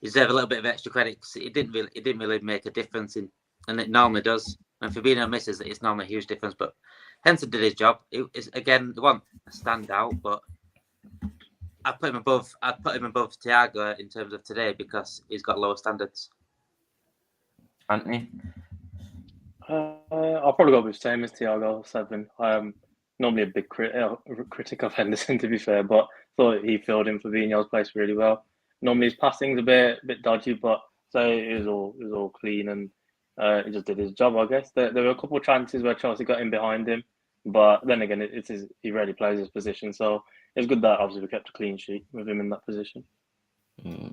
deserve a little bit of extra credit because it didn't really make a difference. And it normally does. When Fabinho misses it, it's normally a huge difference. But Henson did his job. Again, the one stand out, but I'd put him above Thiago in terms of today because he's got lower standards. Anthony? I'll probably go with the same as Thiago, 7. I'm normally a big critic of Henderson, to be fair, but thought he filled in Fabinho's place really well. Normally his passing's a bit dodgy, but it was all clean and he just did his job, I guess. There were a couple of chances where Chelsea got in behind him, but then again, he rarely plays his position, so it's good that obviously we kept a clean sheet with him in that position.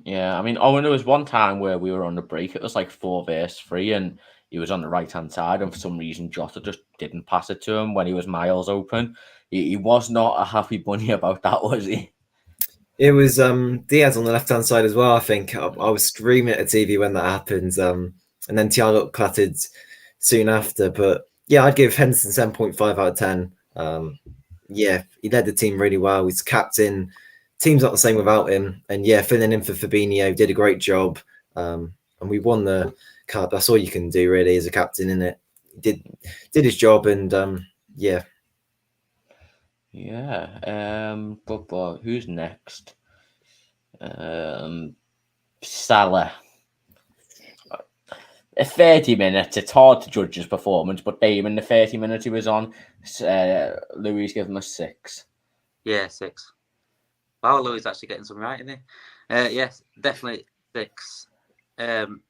Yeah, I mean, Owen, there was one time where we were on the break. It was like 4 versus 3, and he was on the right-hand side, and for some reason, Jota just didn't pass it to him when he was miles open. He was not a happy bunny about that, was he? It was Diaz on the left-hand side as well, I think. I was screaming at the TV when that happened, and then Thiago got clattered soon after. But yeah, I'd give Henderson 7.5 out of 10. Yeah, he led the team really well. He's captain. Team's not the same without him. And yeah, filling in for Fabinho, did a great job. And we won the cup. That's all you can do really as a captain, innit? Did his job and yeah. Yeah. But who's next? Salah. 30 minutes. It's hard to judge his performance, but Damon, the 30 minutes he was on, Louis gave him a 6. Yeah, 6. Wow, Louis actually getting some right, isn't he? Yes, definitely 6.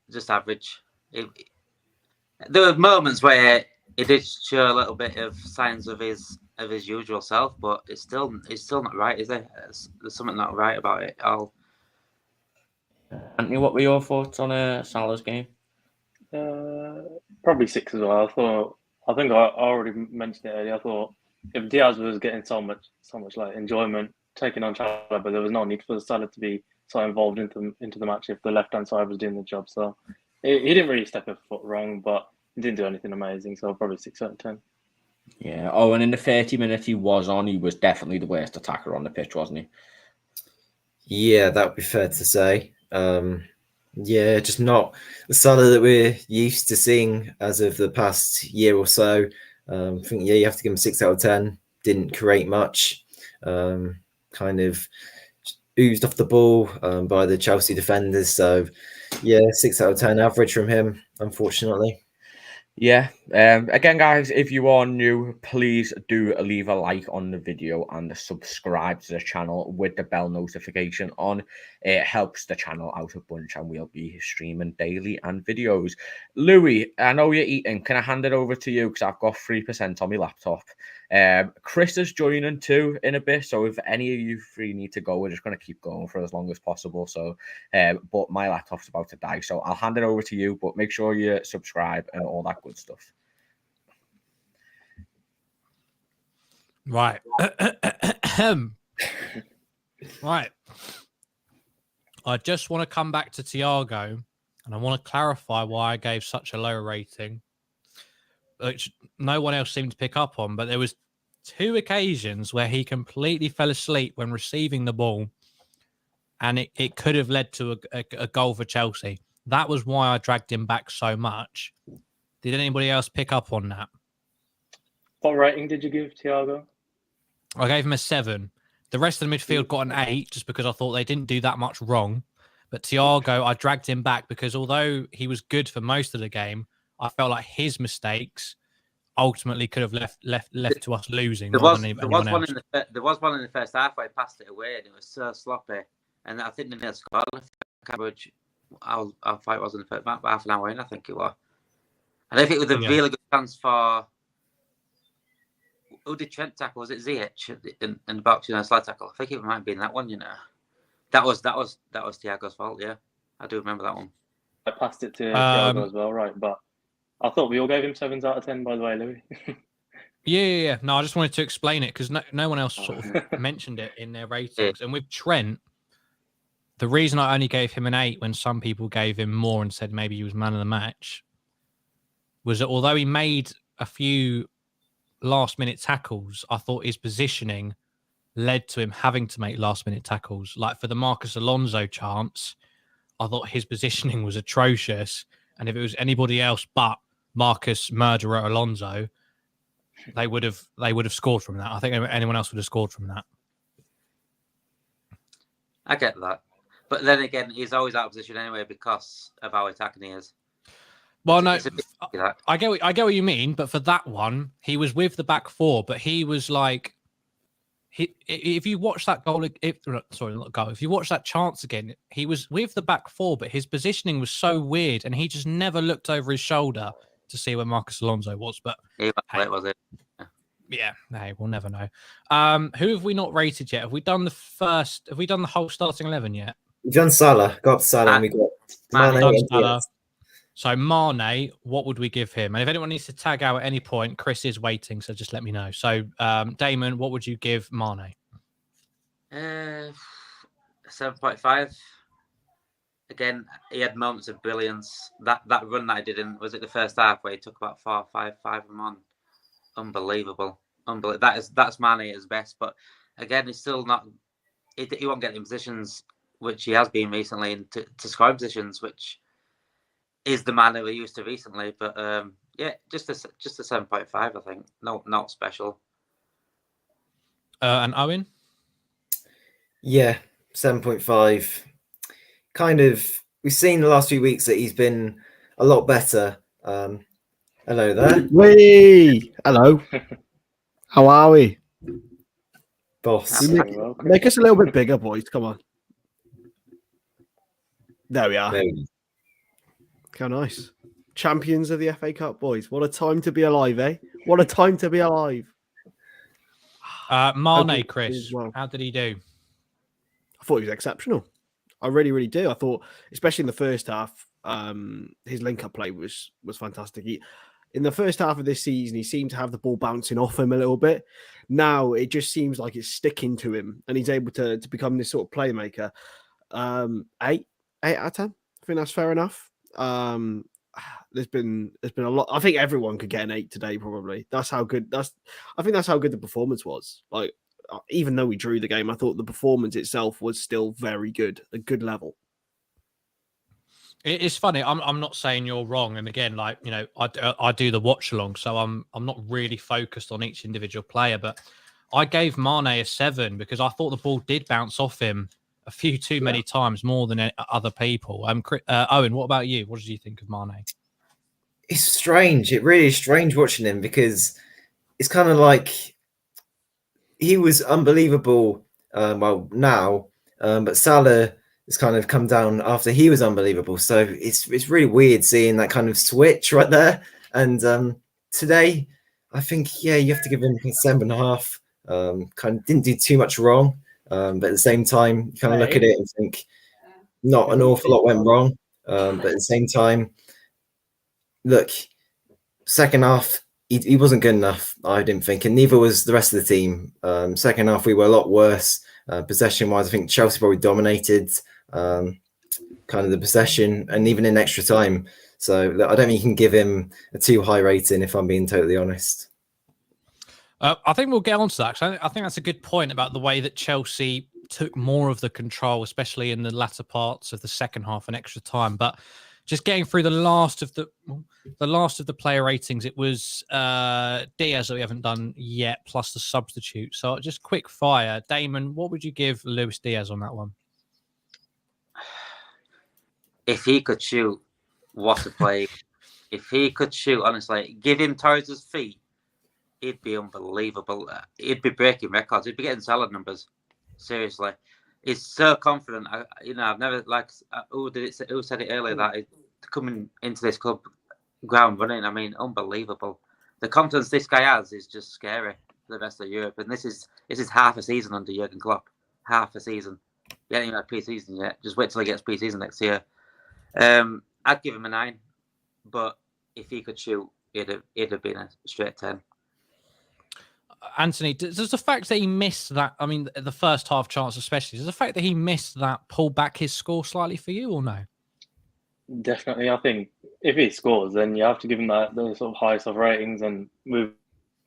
Just average. There were moments where he did show a little bit of signs of his usual self, but it's still not right, is there? There's something not right about it all. Anthony, what were your thoughts on Salah's game? Probably 6 as well. I think I already mentioned it earlier. I thought if Diaz was getting so much like enjoyment taking on Salah, but there was no need for Salah to be so involved into the match if the left-hand side was doing the job. So he didn't really step a foot wrong, but he didn't do anything amazing. So probably 6 out of 10. Yeah. Oh, and in the 30 minutes he was on, he was definitely the worst attacker on the pitch, wasn't he? Yeah, that would be fair to say. Yeah, just not the Salah that we're used to seeing as of the past year or so. I think, yeah, you have to give him 6 out of 10. Didn't create much. Kind of oozed off the ball by the Chelsea defenders. So, yeah, 6 out of 10 average from him, unfortunately. Yeah. Again, guys, if you are new, please do leave a like on the video and subscribe to the channel with the bell notification on. It helps the channel out a bunch, and we'll be streaming daily and videos. Louis, I know you're eating. Can I hand it over to you? Because I've got 3% on my laptop. Kris is joining too in a bit. So if any of you three need to go, we're just going to keep going for as long as possible. So, but my laptop's about to die. So I'll hand it over to you, but make sure you subscribe and all that good stuff. Right. Right. I just want to come back to Thiago, and I want to clarify why I gave such a low rating, which no one else seemed to pick up on. But there was 2 occasions where he completely fell asleep when receiving the ball, and it could have led to a goal for Chelsea. That was why I dragged him back so much. Did anybody else pick up on that? What rating did you give Thiago? I gave him a 7. The rest of the midfield got an 8 just because I thought they didn't do that much wrong. But Thiago, I dragged him back because although he was good for most of the game, I felt like his mistakes ultimately could have left to us losing. There more was than there anyone was one else. there was one in the first half where he passed it away and it was so sloppy. And I think they nearly scored. I can't remember how far it was in the first about half an hour in, I think it was. And I think it was a really good chance for who did Trent tackle? Was it Ziyech in the box, slide tackle? I think it might have been that one, That was Thiago's fault, yeah. I do remember that one. I passed it to Thiago as well, right? But I thought we all gave him 7s out of 10, by the way, Louis. Yeah. No, I just wanted to explain it because no one else sort of mentioned it in their ratings. Yeah. And with Trent, the reason I only gave him an 8 when some people gave him more and said maybe he was man of the match was that although he made a few last-minute tackles, I thought his positioning led to him having to make last-minute tackles. Like for the Marcus Alonso chance, I thought his positioning was atrocious. And if it was anybody else but Marcus Murderer Alonso, they would have scored from that. I think anyone else would have scored from that. I get that. But then again, he's always out of position anyway because of how attacking he is. Well, no, I get what you mean, but for that one, he was with the back 4, but he was like, if you watch that goal, if you watch that chance again, he was with the back 4, but his positioning was so weird, and he just never looked over his shoulder to see where Marcus Alonso was. But was it? Yeah, hey, we'll never know. Who have we not rated yet? Have we done the whole starting 11 yet? We've done Salah, got Salah, and we got Mane and Salah. So Mane, what would we give him? And if anyone needs to tag out at any point, Kris is waiting, so just let me know. So Damon, what would you give Mane? 7.5. Again, he had moments of brilliance. That run that I did in, was it the first half where he took about 4, 5 of them on? Unbelievable. That's Mane at his best. But again, he's still not. He won't get in positions which he has been recently, and to score positions which is the man that we're used to recently. But yeah, just a 7.5. I think not special. And Owen? Yeah, 7.5. Kind of, we've seen the last few weeks that he's been a lot better. Hello there. Wee! Hello. How are we? Boss. Make us a little bit bigger, boys. Come on. There we are. How nice. Champions of the FA Cup, boys. What a time to be alive, eh? What a time to be alive. Mane, Kris, how did he do? I thought he was exceptional. I really, really do. I thought, especially in the first half, his link-up play was fantastic. In the first half of this season, he seemed to have the ball bouncing off him a little bit. Now it just seems like it's sticking to him, and he's able to become this sort of playmaker. 8 out of 10. I think that's fair enough. There's been a lot. I think everyone could get an 8 today. Probably that's how good. I think that's how good the performance was. Like even though we drew the game, I thought the performance itself was still very good, a good level. It's funny. I'm not saying you're wrong, and again, like, you know, I do the watch along, so I'm not really focused on each individual player. But I gave Mane a 7 because I thought the ball did bounce off him a few too many times, more than other people. Owen, what about you? What did you think of Mane? It's strange. It really is strange watching him because it's kind of like he was unbelievable. Now, but Salah has kind of come down after he was unbelievable. So it's really weird seeing that kind of switch right there. And today, I think you have to give him 7.5. Kind of didn't do too much wrong, but at the same time, you kind of look at it and think not an awful lot went wrong. But at the same time, look, second half, he wasn't good enough, I didn't think, and neither was the rest of the team. Second half, we were a lot worse. Possession-wise, I think Chelsea probably dominated kind of the possession, and even in extra time. So I don't think you can give him a too high rating, if I'm being totally honest. I think we'll get on to that. I think that's a good point about the way that Chelsea took more of the control, especially in the latter parts of the second half and extra time. But just getting through the last of the player ratings, it was Diaz that we haven't done yet, plus the substitute. So just quick fire, Damon, what would you give Luis Diaz on that one? If he could shoot, what a play! If he could shoot, honestly, give him Torres' feet, he'd be unbelievable. He'd be breaking records. He'd be getting salad numbers. Seriously, he's so confident. I've never who said it earlier that he's coming into this club ground running. I mean, unbelievable. The confidence this guy has is just scary for the rest of Europe. And this is half a season under Jurgen Klopp. Half a season. He hasn't even had pre-season yet. Just wait till he gets pre-season next year. I'd give him a 9, but if he could shoot, it'd have been a straight 10. Anthony, does the fact that he missed that, I mean, the first half chance especially, does the fact that he missed that pull back his score slightly for you or no? Definitely. I think if he scores, then you have to give him the sort of highest of ratings and move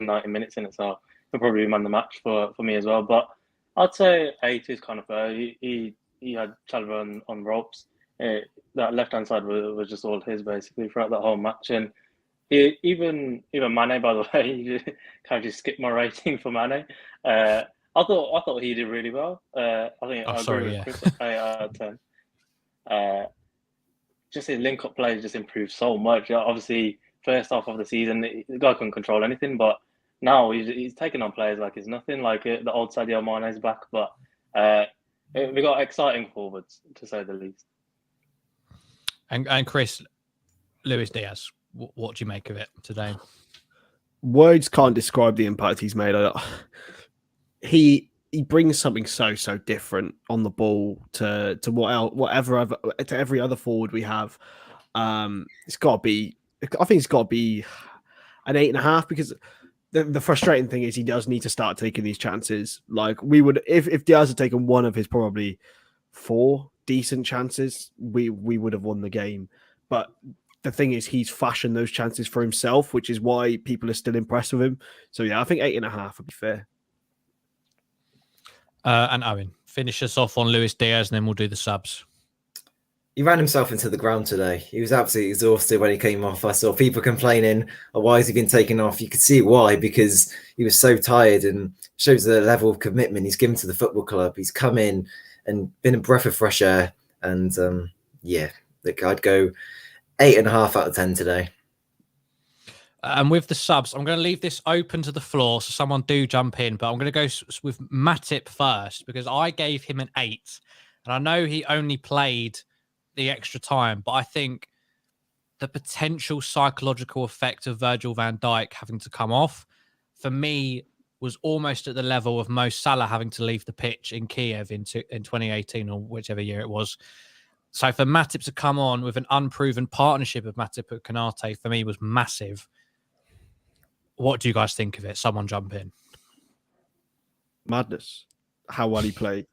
90 minutes in it. So he'll probably man the match for me as well. But I'd say 8 is kind of fair. He had Chalobah on ropes. That left-hand side was just all his basically throughout that whole match. And even Mane, by the way, he kind of just skipped my rating for Mane. I thought he did really well. I think I agree with Kris. 8 out of 10. Just his link-up play just improved so much. Obviously, first half of the season, the guy couldn't control anything, but now he's taking on players like it's nothing. Like the old Sadio Mane's back, but we got exciting forwards to say the least. And Kris, Luis Diaz, what do you make of it today? Words can't describe the impact he's made. He brings something so different on the ball to every other forward we have. It's got to be. I think it's got to be an 8.5 because the frustrating thing is he does need to start taking these chances. Like we would, if Diaz had taken one of his probably 4 decent chances, we would have won the game. But the thing is, he's fashioned those chances for himself, which is why people are still impressed with him. So yeah, I think 8.5 would be fair. And Owen, finish us off on Luis Diaz, and then we'll do the subs. He ran himself into the ground today. He was absolutely exhausted when he came off. I saw people complaining, why has he been taken off? You could see why, because he was so tired, and shows the level of commitment he's given to the football club. He's come in and been a breath of fresh air. And I'd go 8.5 out of 10 today. And with the subs, I'm going to leave this open to the floor, so someone do jump in. But I'm going to go with Matip first because I gave him an 8. And I know he only played the extra time, but I think the potential psychological effect of Virgil van Dijk having to come off, for me, was almost at the level of Mo Salah having to leave the pitch in Kiev in 2018 or whichever year it was. So for Matip to come on with an unproven partnership of Matip and Konate, for me, was massive. What do you guys think of it? Someone jump in. Madness. How well he played.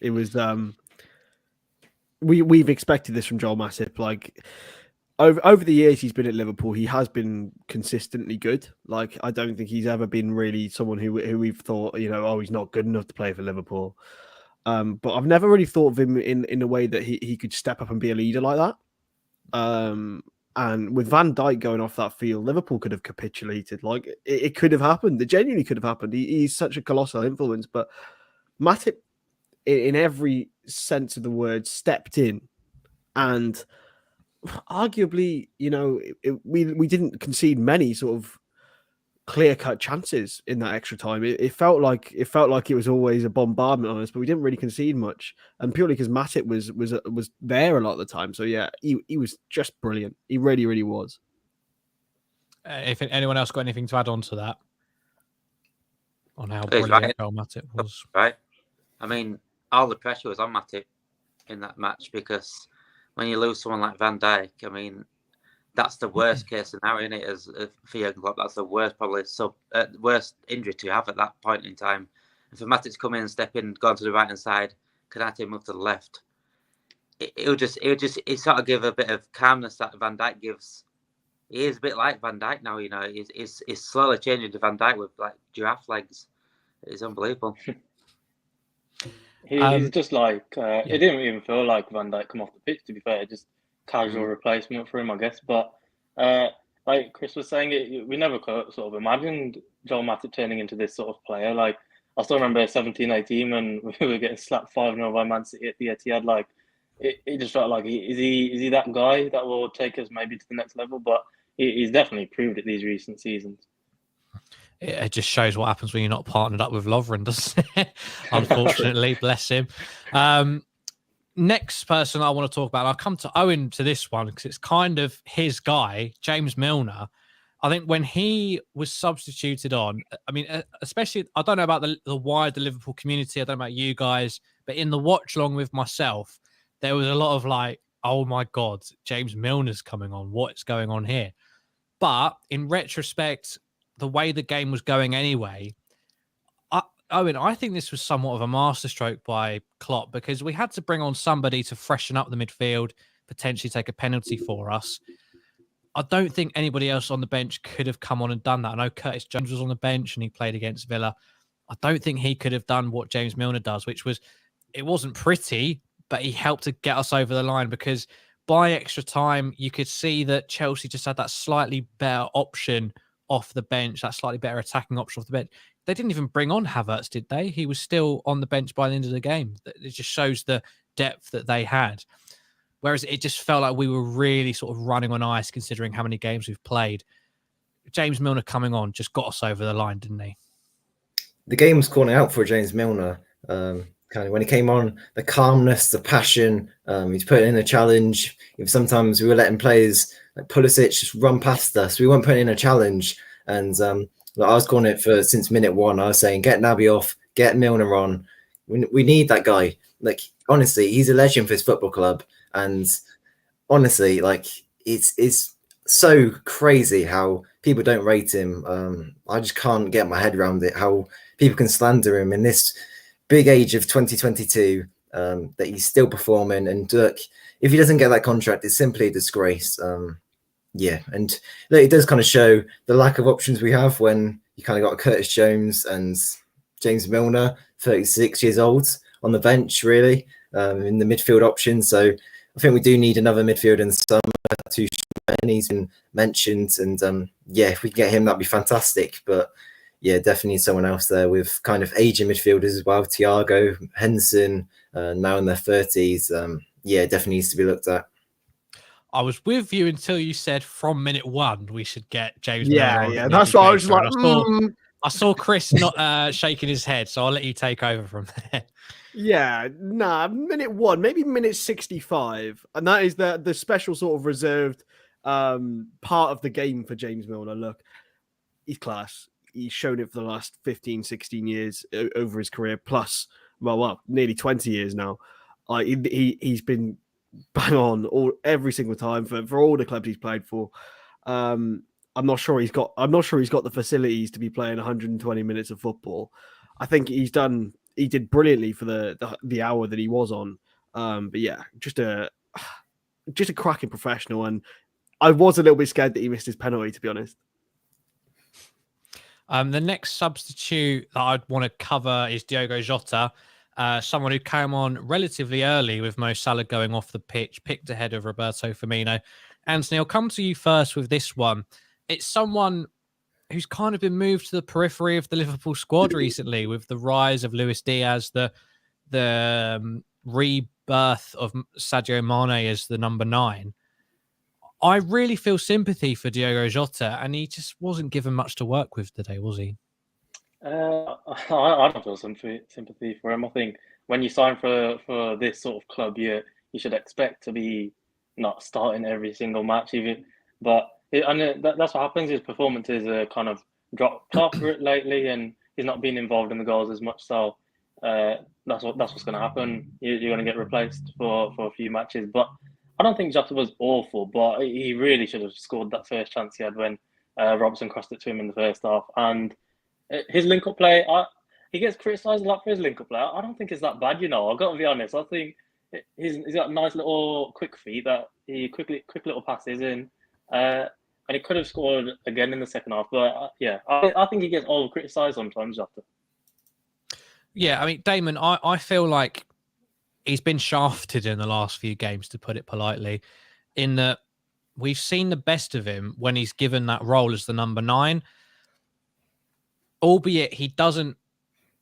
It was... We've expected this from Joel Matip. Like, over the years he's been at Liverpool, he has been consistently good. Like, I don't think he's ever been really someone who we've thought, oh, he's not good enough to play for Liverpool. But I've never really thought of him in a way that he could step up and be a leader like that. And with Van Dijk going off that field, Liverpool could have capitulated. Like, it could have happened. It genuinely could have happened. He's such a colossal influence. But Matip, in every sense of the word, stepped in, and arguably, we didn't concede many sort of clear-cut chances in that extra time. It felt like it was always a bombardment on us, but we didn't really concede much, and purely because Matip was there a lot of the time. So yeah, he was just brilliant. He really, really was. If anyone else got anything to add on to that, on how He's brilliant right. Joel Matip was, Right. I mean, all the pressure was on Matip in that match, because when you lose someone like Van Dijk, I mean, that's the worst case scenario, isn't it? As for Jurgen Klopp, that's the worst, probably worst injury to have at that point in time. And for Matip to come in and step in, go on to the right hand side, Konate move to the left, it sort of give a bit of calmness that Van Dijk gives. He is a bit like Van Dijk now, He's slowly changing to Van Dijk with like giraffe legs. It's unbelievable. He's just like it didn't even feel like Van Dijk come off the pitch, to be fair. Just casual replacement for him, I guess. But like Kris was saying, we never sort of imagined Joel Matip turning into this sort of player. Like, I still remember 17-18 when we were getting slapped 5-0 by Man City at the Etihad. Like, it just felt like, is he that guy that will take us maybe to the next level? But he's definitely proved it these recent seasons. It just shows what happens when you're not partnered up with Lovren, doesn't it? Unfortunately, bless him. Next person I want to talk about, I'll come to Owen to this one because it's kind of his guy, James Milner. I think when he was substituted on, I mean, especially, I don't know about the wider Liverpool community, I don't know about you guys, but in the watch along with myself, there was a lot of like, oh my God, James Milner's coming on. What's going on here? But in retrospect, the way the game was going anyway, I think this was somewhat of a masterstroke by Klopp, because we had to bring on somebody to freshen up the midfield, potentially take a penalty for us. I don't think anybody else on the bench could have come on and done that. I know Curtis Jones was on the bench and he played against Villa. I don't think he could have done what James Milner does, which was, it wasn't pretty, but he helped to get us over the line, because by extra time, you could see that Chelsea just had that slightly better option off the bench, that slightly better attacking option off the bench. They didn't even bring on Havertz, did they? He was still on the bench by the end of the game. It just shows the depth that they had. Whereas it just felt like we were really sort of running on ice, considering how many games we've played. James Milner coming on just got us over the line, didn't he? The game was calling out for James Milner. Kind of when he came on, the calmness, the passion. He's putting in a challenge. If sometimes we were letting players like Pulisic just run past us, we weren't putting in a challenge. And I was calling it for since minute one. I was saying, get Naby off, get Milner on. We need that guy. Like, honestly, he's a legend for his football club. And honestly, like, it's so crazy how people don't rate him. I just can't get my head around it, how people can slander him in this big age of 2022, that he's still performing. And look, if he doesn't get that contract, it's simply a disgrace. Yeah, and look, it does kind of show the lack of options we have when you kind of got Curtis Jones and James Milner, 36 years old, on the bench, really, in the midfield options. So I think we do need another midfielder in the summer. He's been mentioned, and yeah, if we can get him, that'd be fantastic. But yeah, definitely someone else there with kind of aging midfielders as well. Thiago, Henderson, now in their 30s. Yeah, definitely needs to be looked at. I was with you until you said from minute one we should get James Milner on. Yeah, that's why I was like, I saw Kris not shaking his head, so I'll let you take over from there. Yeah, minute one, maybe minute 65. And that is the special sort of reserved part of the game for James Milner. Look, he's class. He's shown it for the last 15, 16 years over his career, plus, well, nearly 20 years now. He's been bang on every single time for all the clubs he's played for. I'm not sure he's got the facilities to be playing 120 minutes of football. I think he did brilliantly for the hour that he was on. But yeah, just a cracking professional. And I was a little bit scared that he missed his penalty, to be honest. The next substitute that I'd want to cover is Diogo Jota, someone who came on relatively early with Mo Salah going off the pitch, picked ahead of Roberto Firmino. Anthony, I'll come to you first with this one. It's someone who's kind of been moved to the periphery of the Liverpool squad recently with the rise of Luis Diaz, the rebirth of Sadio Mane as the number 9. I really feel sympathy for Diogo Jota, and he just wasn't given much to work with today, was he? I don't feel sympathy for him. I think when you sign for this sort of club, you should expect to be not starting every single match, even. But that's what happens. His performances are kind of dropped off lately, and he's not been involved in the goals as much. So that's what's going to happen. You're going to get replaced for a few matches. But I don't think Jota was awful, but he really should have scored that first chance he had when Robertson crossed it to him in the first half. And his link-up play, he gets criticised a lot for his link-up play. I don't think it's that bad, I've got to be honest. I think he's got nice little quick feet that he quick little passes in. And he could have scored again in the second half. But I think he gets over-criticised sometimes, Jota. Yeah, I mean, Damon, I feel like he's been shafted in the last few games, to put it politely, in that we've seen the best of him when he's given that role as the number 9, albeit he doesn't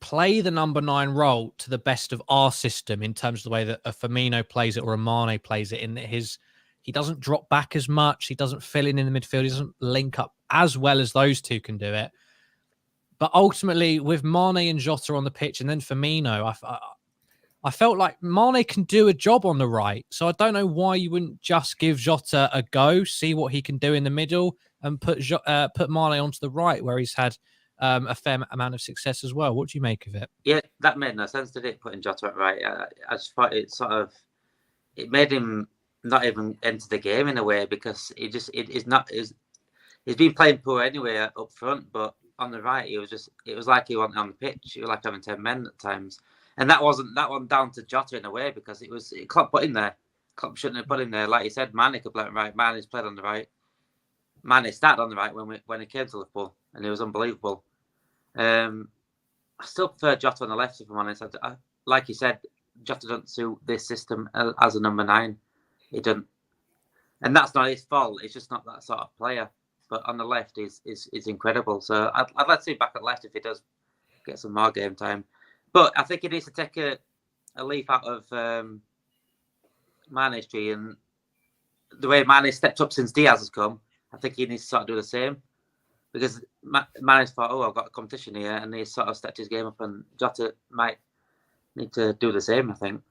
play the number 9 role to the best of our system in terms of the way that a Firmino plays it or a Mane plays it, in that he doesn't drop back as much, he doesn't fill in the midfield, he doesn't link up as well as those two can do it. But ultimately, with Mane and Jota on the pitch and then Firmino, I felt like Mane can do a job on the right. So I don't know why you wouldn't just give Jota a go, see what he can do in the middle, and put Mane onto the right, where he's had a fair amount of success as well. What do you make of it? Yeah, that made no sense, did it, putting Jota at right? I just thought it made him not even enter the game in a way, because he's been playing poor anyway up front, but on the right, it was like he wasn't on the pitch. It was like having 10 men at times. And that wasn't down to Jota in a way, because Klopp put him there. Klopp shouldn't have put him there. Like you said, Mane could play on the right. Mane's played on the right. Mane started on the right when he came to Liverpool, and he was unbelievable. I still prefer Jota on the left, if I'm honest. Like you said, Jota doesn't suit this system as a number 9. He doesn't, and that's not his fault. It's just not that sort of player. But on the left, is incredible. So I'd like to see him back at left if he does get some more game time. But I think he needs to take a leaf out of Mane's tree, and the way Mane stepped up since Diaz has come, I think he needs to sort of do the same, because Mane's thought, I've got a competition here, and he sort of stepped his game up, and Jota might need to do the same, I think.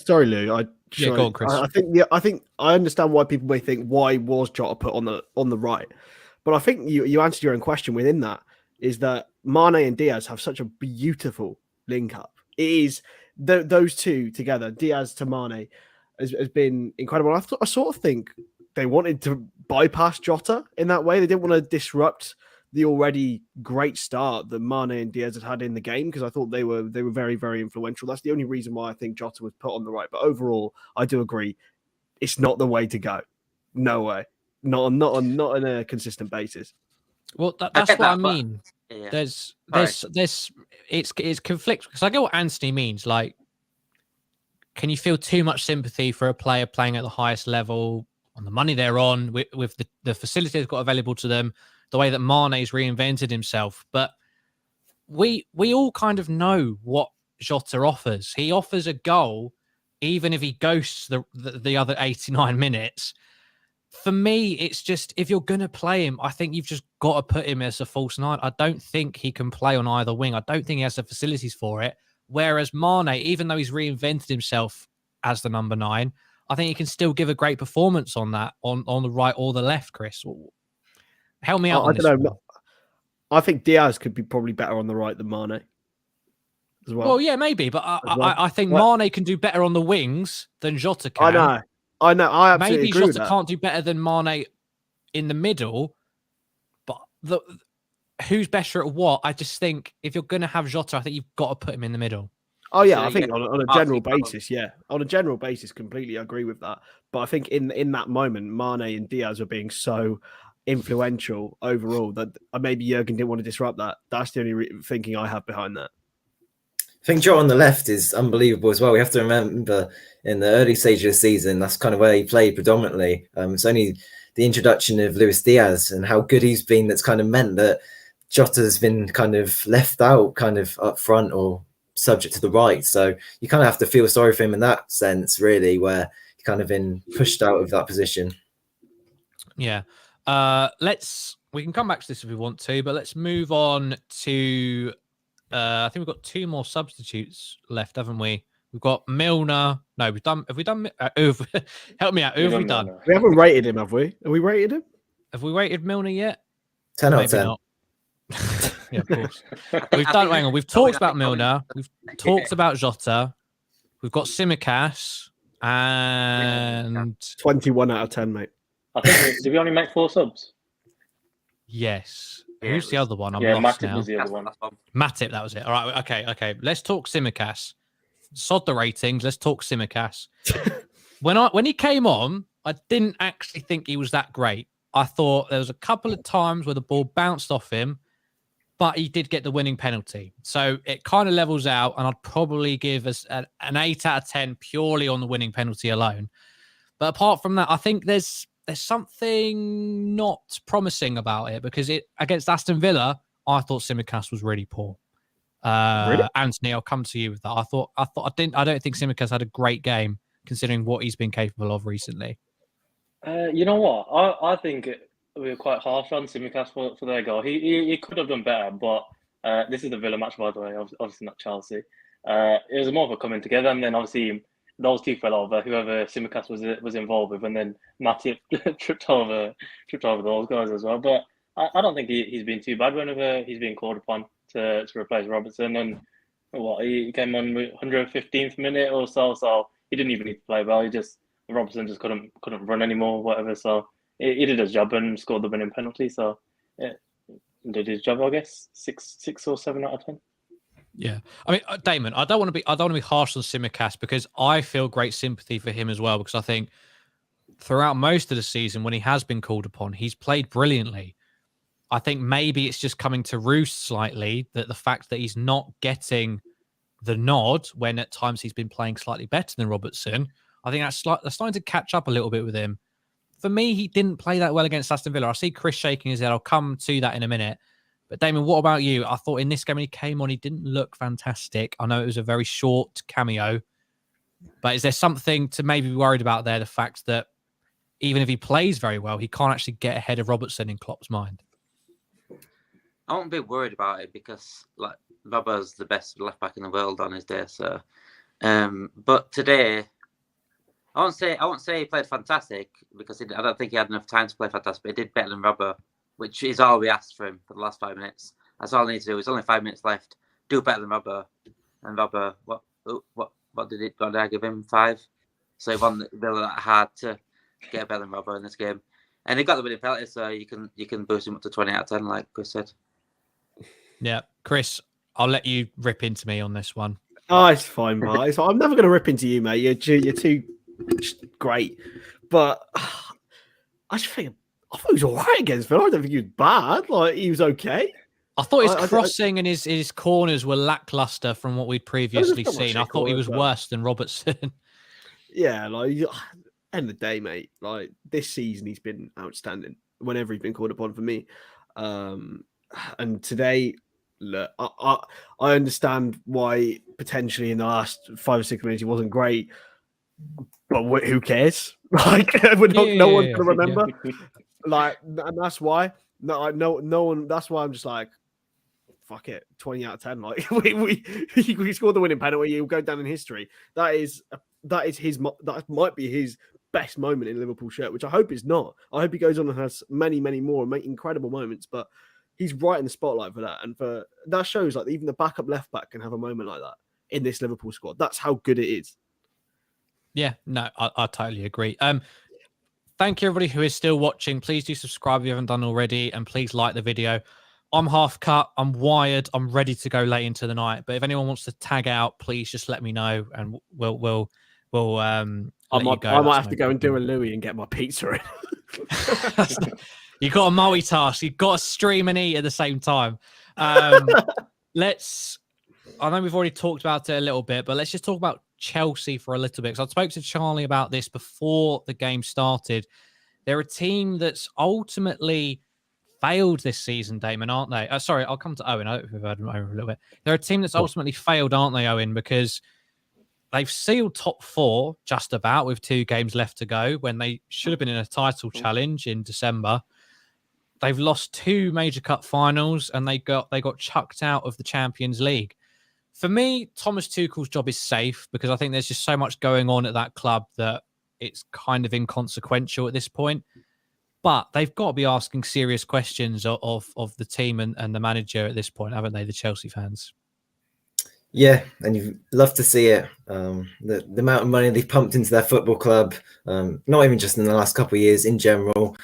Sorry, Lou. Go on, Kris. I think I understand why people may think, why was Jota put on the right, but I think you answered your own question within that. Is that Mane and Diaz have such a beautiful link up. It is those two together, Diaz to Mane, has been incredible. I sort of think they wanted to bypass Jota in that way. They didn't want to disrupt the already great start that Mane and Diaz had in the game, because I thought they were very, very influential. That's the only reason why I think Jota was put on the right. But overall, I do agree, it's not the way to go. No way. Not on a consistent basis. Well, that's what I mean. Yeah. There's it's conflict, because I get what Anthony means. Like, can you feel too much sympathy for a player playing at the highest level, on the money they're on, with the facilities they've got available to them, the way that Mane's reinvented himself? But we all kind of know what Jota offers. He offers a goal, even if he ghosts the other 89 minutes. For me, it's just, if you're going to play him, I think you've just got to put him as a false 9. I don't think he can play on either wing. I don't think he has the facilities for it. Whereas Mane, even though he's reinvented himself as the number 9, I think he can still give a great performance on that, on the right or the left, Kris. Help me out on this. I don't know. I think Diaz could be probably better on the right than Mane as well. Well, yeah, maybe. But I think Mane can do better on the wings than Jota can. I know. I absolutely agree with that. Maybe Jota can't do better than Mane in the middle, but who's better at what? I just think if you're going to have Jota, I think you've got to put him in the middle. Oh yeah, So, I think yeah, on a Marty general Callum. basis, yeah, on a general basis, completely agree with that. But I think in that moment, Mane and Diaz were being so influential overall that maybe Jurgen didn't want to disrupt that. That's the only thinking I have behind that. I think Joe on the left is unbelievable as well. We have to remember in the early stage of the season, that's kind of where he played predominantly. It's only the introduction of Luis Diaz and how good he's been that's kind of meant that Jota's been kind of left out kind of up front or subject to the right. So you kind of have to feel sorry for him in that sense, really, where he's kind of been pushed out of that position. Yeah. We can come back to this if we want to, but let's move on to I think we've got 2 more substitutes left, haven't we? We've got Milner. No, we've done. Have we done? Help me out. Who have we done? We haven't rated him, have we? Have we rated him? Have we rated Milner yet? 10 out of Maybe 10. not. Yeah, of course. We've done. Hang on. We've talked about Milner. We've talked about Jota. We've got Tsimikas and 21 out of 10, mate. I think did we only make 4 subs? Yes. Yeah, Who's the other one? I'm Yeah, lost Matip now. was the other one. Matip, that was it. All right. Okay. Let's talk Tsimikas. Sod the ratings. Let's talk Tsimikas. When he came on, I didn't actually think he was that great. I thought there was a couple of times where the ball bounced off him, but he did get the winning penalty. So it kind of levels out, and I'd probably give us an 8 out of 10 purely on the winning penalty alone. But apart from that, I think there's something not promising about it, because against Aston Villa, I thought Tsimikas was really poor. Really? Anthony, I'll come to you with that. I don't think Tsimikas had a great game considering what he's been capable of recently. You know what? I think we were quite harsh on Tsimikas for their goal. He could have done better, but this is the Villa match, by the way. Obviously not Chelsea. It was more of a coming together, and then obviously those 2 fell over. Whoever Tsimikas was involved with, and then Matty tripped over those guys as well. But I don't think he's been too bad whenever he's been called upon to replace Robertson. And he came on 115th minute or so he didn't even need to play well. Robertson just couldn't run anymore, whatever. So he did his job and scored the winning penalty. So yeah, did his job, I guess. 6 or 7 out of 10. Yeah, I mean, Damon, I don't want to be harsh on Tsimikas, because I feel great sympathy for him as well, because I think throughout most of the season, when he has been called upon, he's played brilliantly. I think maybe it's just coming to roost slightly, that the fact that he's not getting the nod when at times he's been playing slightly better than Robertson. I think that's starting to catch up a little bit with him. For me, he didn't play that well against Aston Villa. I see Kris shaking his head. I'll come to that in a minute. But Damon, what about you? I thought in this game when he came on, he didn't look fantastic. I know it was a very short cameo, but is there something to maybe be worried about there? The fact that even if he plays very well, he can't actually get ahead of Robertson in Klopp's mind. I won't be worried about it, because like Robbo's the best left back in the world on his day. So, but today, I won't say he played fantastic, because I don't think he had enough time to play fantastic. But he did better than Robbo, which is all we asked for him for the last 5 minutes. That's all I need to do. There's only 5 minutes left. Do better than Robbo. And Robbo, what did I give him? 5. So he won that hard to get better than Robbo in this game, and he got the winning penalty. So you can boost him up to 20 out of 10, like Kris said. Yeah, Kris, I'll let you rip into me on this one. Oh, it's fine, Mark. I'm never going to rip into you, mate. You're too great. But I just think I thought he was all right against Villa. I don't think he was bad. Like, he was okay. I thought his crossing and his corners were lackluster from what we'd previously seen. I thought he was worse than Robertson. Yeah, like, end of the day, mate. Like, this season, he's been outstanding whenever he's been called upon for me. And today, look, I understand why potentially in the last 5 or 6 minutes he wasn't great, but who cares? Like, no one's going to remember. Like, and that's why. No one. That's why I'm just like, fuck it, 20 out of 10. Like, we scored the winning penalty. He'll go down in history. That might be his best moment in Liverpool shirt, which I hope is not. I hope he goes on and has many, many more and make incredible moments. But he's right in the spotlight for that, and for that shows like even the backup left back can have a moment like that in this Liverpool squad. That's how good it is. Yeah, no, I totally agree. Thank you, everybody who is still watching. Please do subscribe if you haven't done already, and please like the video. I'm half cut. I'm wired. I'm ready to go late into the night. But if anyone wants to tag out, please just let me know, and we'll I let you might, go. I might That's have to no go and do a problem. Louis and get my pizza in. You got to multitask. You've got to stream and eat at the same time. Let's. I know we've already talked about it a little bit, but let's just talk about Chelsea for a little bit. Because I spoke to Charlie about this before the game started. They're a team that's ultimately failed this season, Damon, aren't they? Sorry, I'll come to Owen. I hope we've heard him over a little bit. They're a team that's ultimately failed, aren't they, Owen? Because they've sealed top 4 just about with 2 games left to go when they should have been in a title challenge in December. They've lost 2 major cup finals and they got chucked out of the Champions League. For me, Thomas Tuchel's job is safe because I think there's just so much going on at that club that it's kind of inconsequential at this point. But they've got to be asking serious questions of the team and the manager at this point, haven't they, the Chelsea fans? Yeah, and you'd love to see it. The amount of money they've pumped into their football club, not even just in the last couple of years, in general,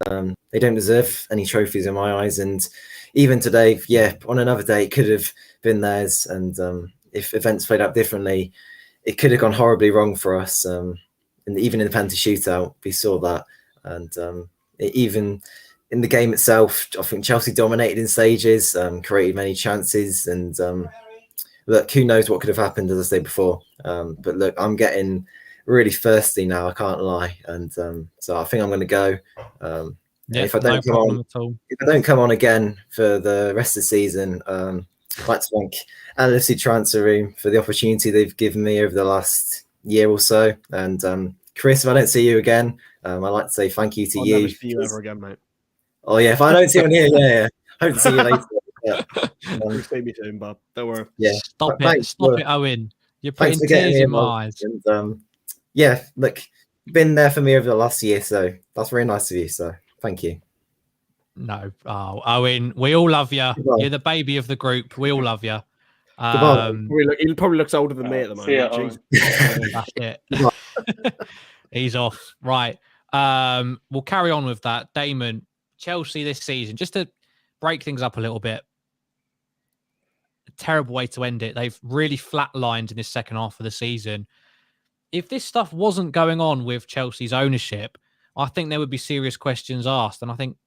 they don't deserve any trophies in my eyes. And even today, on another day, it could have been theirs. And if events played out differently, it could have gone horribly wrong for us. And even in the penalty shootout, we saw that. And even in the game itself, I think Chelsea dominated in stages, created many chances, and look, who knows what could have happened, as I said before. But look, I'm getting really thirsty now, I can't lie. And so I think I'm going to go. If I don't come on again for the rest of the season, I'd like to thank LFC Transfer Room for the opportunity they've given me over the last year or so. And Kris, if I don't see you again, I'd like to say thank you to I'll you. never see you ever again, mate. Oh, yeah, if I don't see you here, yeah. Hope to see you later. You'll see me soon, Bob. Don't worry. Yeah. Stop it, Owen. You're putting tears in my eyes. And look, been there for me over the last year, so that's very nice of you. So thank you. No, Owen, we all love you. Goodbye. You're the baby of the group. We all love you. He probably looks older than me at the moment. That's it. He's off. Right. We'll carry on with that. Damon, Chelsea this season, just to break things up a little bit. A terrible way to end it. They've really flatlined in this second half of the season. If this stuff wasn't going on with Chelsea's ownership, I think there would be serious questions asked. And I think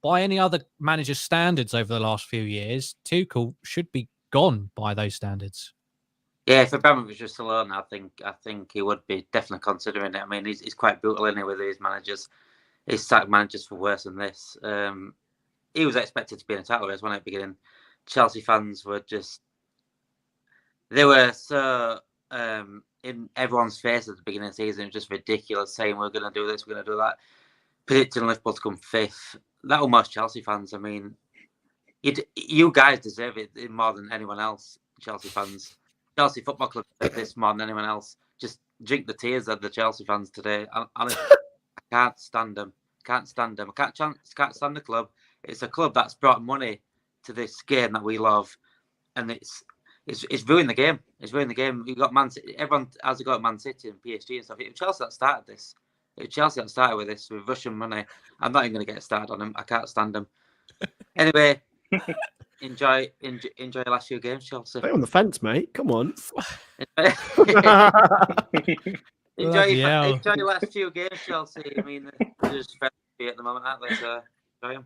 by any other manager's standards over the last few years, Tuchel should be gone by those standards. Yeah, if Abramovich was still on, I think he would be definitely considering it. I mean, he's quite brutal anyway with his managers. He's sacked managers for worse than this. He was expected to be in a title race when at the beginning. Chelsea fans were they were so in everyone's face at the beginning of the season. It was just ridiculous, saying we're going to do this, we're going to do that. Predicting Liverpool to come 5th. That were most Chelsea fans. I mean, you guys deserve it more than anyone else, Chelsea fans. Chelsea Football Club deserve this more than anyone else. Just drink the tears of the Chelsea fans today. Honestly, I can't stand them. I can't stand stand the club. It's a club that's brought money to this game that we love, and it's ruined the game. It's ruined the game. You got Man City. Everyone has got Man City and PSG and stuff. It was Chelsea that started this. It was Chelsea that started with this with Russian money. I'm not even going to get started on them. I can't stand them. Anyway, enjoy your last few games, Chelsea. Stay on the fence, mate. Come on. enjoy your last few games, Chelsea. I mean, they're just friendly at the moment, aren't they? So enjoy them.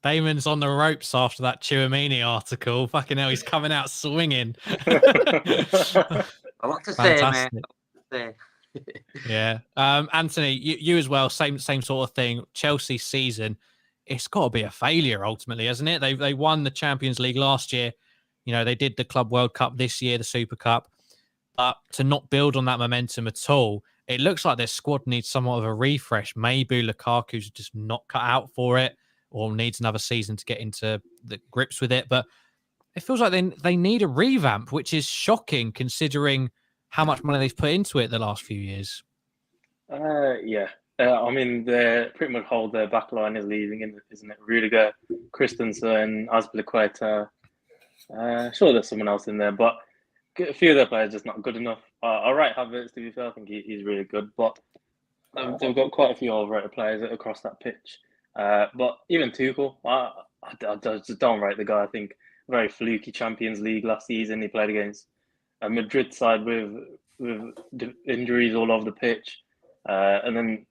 Damon's on the ropes after that Chouameni article. Fucking hell, he's coming out swinging. A lot to say, man. Yeah. Anthony, you as well, same sort of thing. Chelsea season, it's got to be a failure ultimately, hasn't it? They won the Champions League last year. You know, they did the Club World Cup this year, the Super Cup. But to not build on that momentum at all, it looks like their squad needs somewhat of a refresh. Maybe Lukaku's just not cut out for it, or needs another season to get into the grips with it. But it feels like they need a revamp, which is shocking considering how much money they've put into it the last few years. Yeah. I mean, they pretty much hold their back line is leaving, isn't it? Rudiger, Christensen, Azpilicueta. Sure, there's someone else in there, but a few of their players just not good enough. All right, Havertz, to be fair, I think he's really good, but they've got quite a few overrated players across that pitch. But even Tuchel, I I just don't rate the guy. I think very fluky Champions League last season. He played against a Madrid side with injuries all over the pitch, and then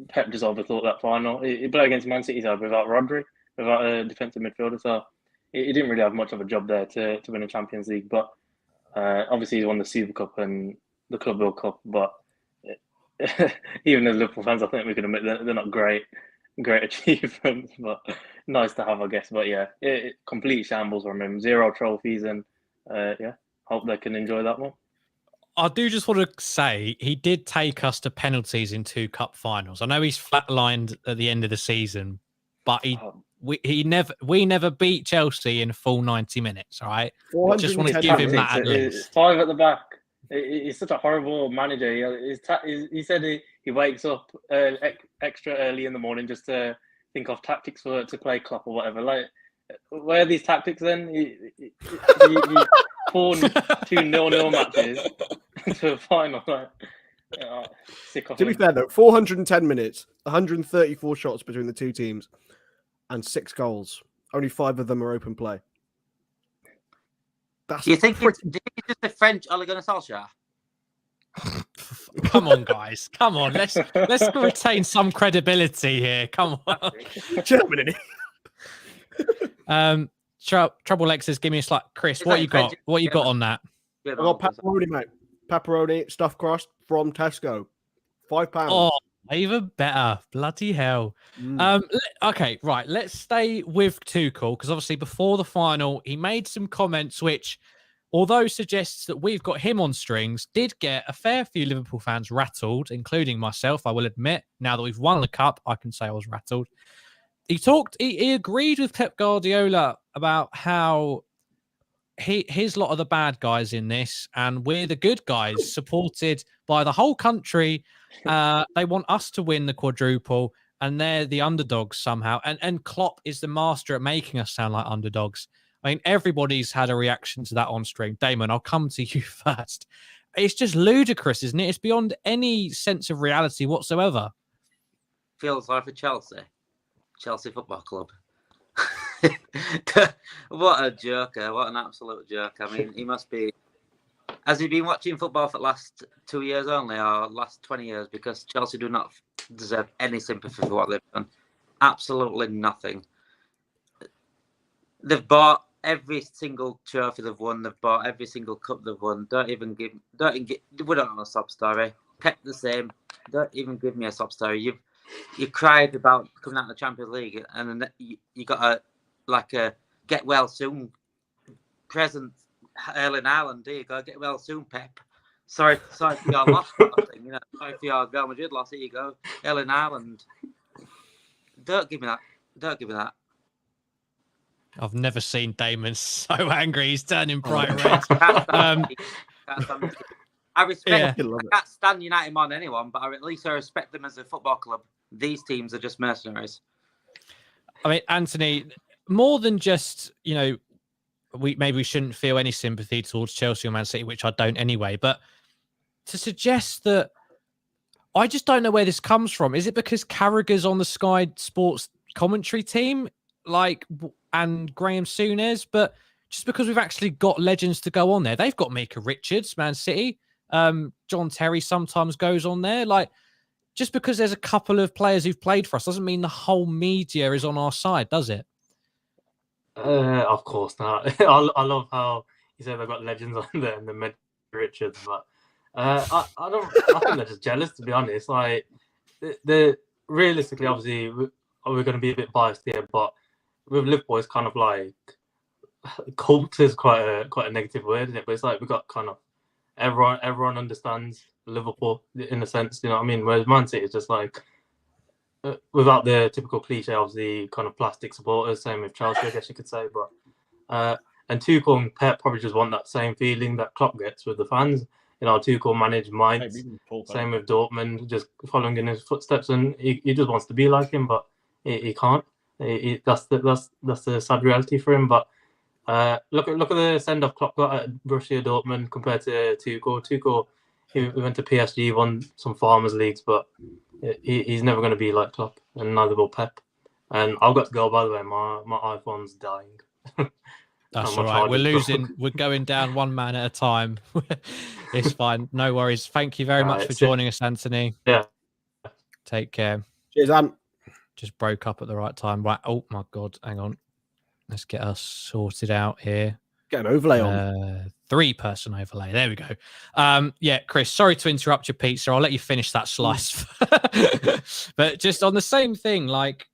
Pep just overthought that final. He played against Man City side without Rodri, without a defensive midfielder, so he didn't really have much of a job there to win a Champions League. But obviously, he's won the Super Cup and the Club World Cup. But even as Liverpool fans, I think we can admit that they're not great achievements, but nice to have, I guess. But yeah, complete shambles from him. 0 trophies, and hope they can enjoy that one. I do just want to say he did take us to penalties in 2 cup finals. I know he's flatlined at the end of the season, but we never beat Chelsea in full 90 minutes. All right, just want to give him that at least. 5 at the back. He's such a horrible manager. He said he wakes up extra early in the morning just to think of tactics to play Klopp or whatever. Like, where are these tactics then? He pawned 2 0-0 matches to a final. Like, sick of to be fair though, 410 minutes, 134 shots between the 2 teams, and 6 goals. Only 5 of them are open play. Do you think it's just a French Ole Gunnar Solskjaer? Come on, guys. Come on. Let's retain some credibility here. Come on. Germany. Trouble Lex says, give me a slight. Chris, what you got? What you got on that? I got pepperoni, mate. Pepperoni, stuffed crust from Tesco. £5. Oh, even better. Bloody hell. Okay, right. Let's stay with Tuchel, because obviously before the final, he made some comments which, although suggests that we've got him on strings, did get a fair few Liverpool fans rattled, including myself, I will admit. Now that we've won the cup, I can say I was rattled. He agreed with Pep Guardiola about how his lot are the bad guys in this, and we're the good guys, supported by the whole country. They want us to win the quadruple, and they're the underdogs somehow. And Klopp is the master at making us sound like underdogs. I mean, everybody's had a reaction to that on stream. Damon, I'll come to you first. It's just ludicrous, isn't it? It's beyond any sense of reality whatsoever. Feels like for Chelsea Football Club. What a joker. What an absolute joke. I mean, he must be... Has he been watching football for the last 2 years only, or last 20 years? Because Chelsea do not deserve any sympathy for what they've done. Absolutely nothing. They've bought every single trophy they've won. They've bought every single cup they've won. We don't know a sob story. Pep the same. Don't even give me a sob story. You cried about coming out of the Champions League, and then you got a get well soon present. Erling Haaland, there you go. Get well soon, Pep. Sorry for your loss. Sorry for your Real Madrid loss. Here you go, Erling Haaland. Don't give me that. I've never seen Damon so angry. He's turning bright red. I respect. I can't stand United more than anyone, but at least I respect them as a football club. These teams are just mercenaries. I mean, Anthony, more than just, we shouldn't feel any sympathy towards Chelsea or Man City, which I don't anyway. But to suggest that, I just don't know where this comes from. Is it because Carragher's on the Sky Sports commentary team, and Graham Souness? But just because we've actually got legends to go on there, they've got Mika Richards, Man City. John Terry sometimes goes on there. Just because there's a couple of players who've played for us doesn't mean the whole media is on our side, does it? Of course not. I love how you said they've got legends on there and the Mika Richards, but I think they're just jealous, to be honest. Realistically, obviously, we're going to be a bit biased here, but with Liverpool, it's kind of like cult is quite a negative word, isn't it? But it's like we've got kind of everyone understands Liverpool in a sense, you know what I mean? Whereas Man City is just like without the typical cliche, obviously, kind of plastic supporters. Same with Chelsea, I guess you could say. But and Tuchel and Pep probably just want that same feeling that Klopp gets with the fans. Tuchel managed Mainz, same with Dortmund, just following in his footsteps, and he just wants to be like him, but he can't. That's the sad reality for him. But look at the send off Klopp got at Borussia Dortmund compared to Tuchel. Tuchel, he went to PSG, won some Farmers Leagues, but he's never going to be like Klopp, and neither will Pep. And I've got to go, by the way, my iPhone's dying. That's my all right. We're charger's losing. gone. We're going down one man at a time. It's fine. No worries. Thank you very much for It's joining us, Anthony. Yeah. Take care. Cheers, Ant. Just broke up at the right time. Right. Oh my God. Hang on. Let's get us sorted out here. Get an overlay on. 3-person overlay. There we go. Yeah, Kris, sorry to interrupt your pizza. I'll let you finish that slice. But just on the same thing, like,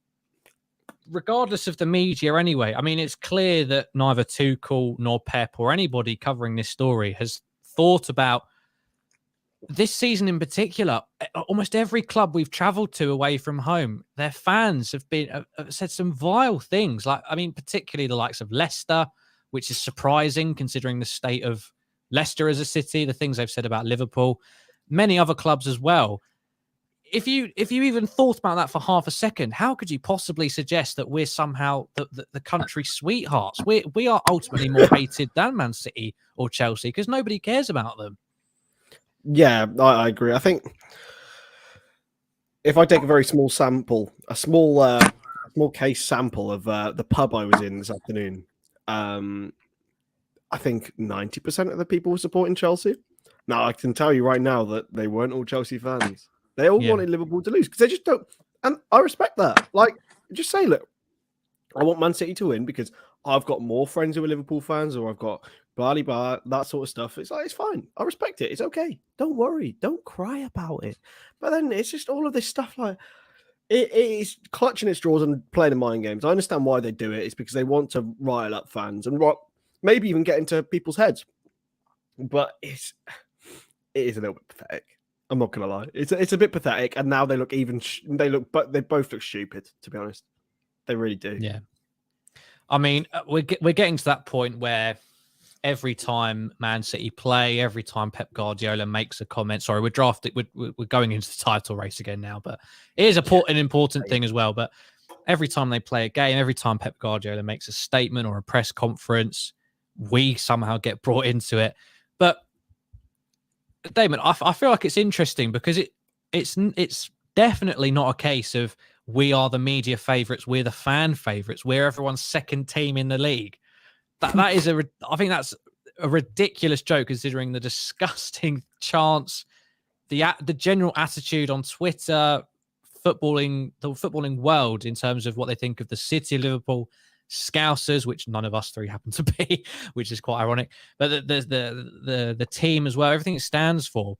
regardless of the media anyway, I mean, it's clear that neither Tuchel nor Pep or anybody covering this story has thought about this season in particular. Almost every club we've traveled to away from home, their fans have said some vile things. Like, I mean, particularly the likes of Leicester, which is surprising considering the state of Leicester as a city, the things they've said about Liverpool, many other clubs as well. If you even thought about that for half a second, how could you possibly suggest that we're somehow the country sweethearts? We are ultimately more hated than Man City or Chelsea because nobody cares about them. Yeah, I agree. I think if I take a very small sample, a small case sample of the pub I was in this afternoon, I think 90% of the people were supporting Chelsea. Now, I can tell you right now that they weren't all Chelsea fans. They all wanted Liverpool to lose because they just don't. And I respect that. Like, just say, look, I want Man City to win because I've got more friends who are Liverpool fans, or I've got blah, blah, that sort of stuff. It's like, it's fine. I respect it. It's okay. Don't worry. Don't cry about it. But then it's just all of this stuff like it is clutching its straws and playing the mind games. I understand why they do it. It's because they want to rile up fans and maybe even get into people's heads. But it is a little bit pathetic. I'm not gonna lie. It's a bit pathetic, and now they look but they both look stupid. To be honest, they really do. Yeah, I mean, we're getting to that point where every time Man City play, every time Pep Guardiola makes a comment. Sorry, we're going into the title race again now, but it is an important thing as well. But every time they play a game, every time Pep Guardiola makes a statement or a press conference, we somehow get brought into it. But Damon, I feel like it's interesting because it's definitely not a case of we are the media favourites, we're the fan favourites, we're everyone's second team in the league. That is I think that's a ridiculous joke considering the disgusting chants, the general attitude on Twitter, the footballing world in terms of what they think of the city of Liverpool, Scousers, which none of us three happen to be, which is quite ironic, but the team as well, everything it stands for.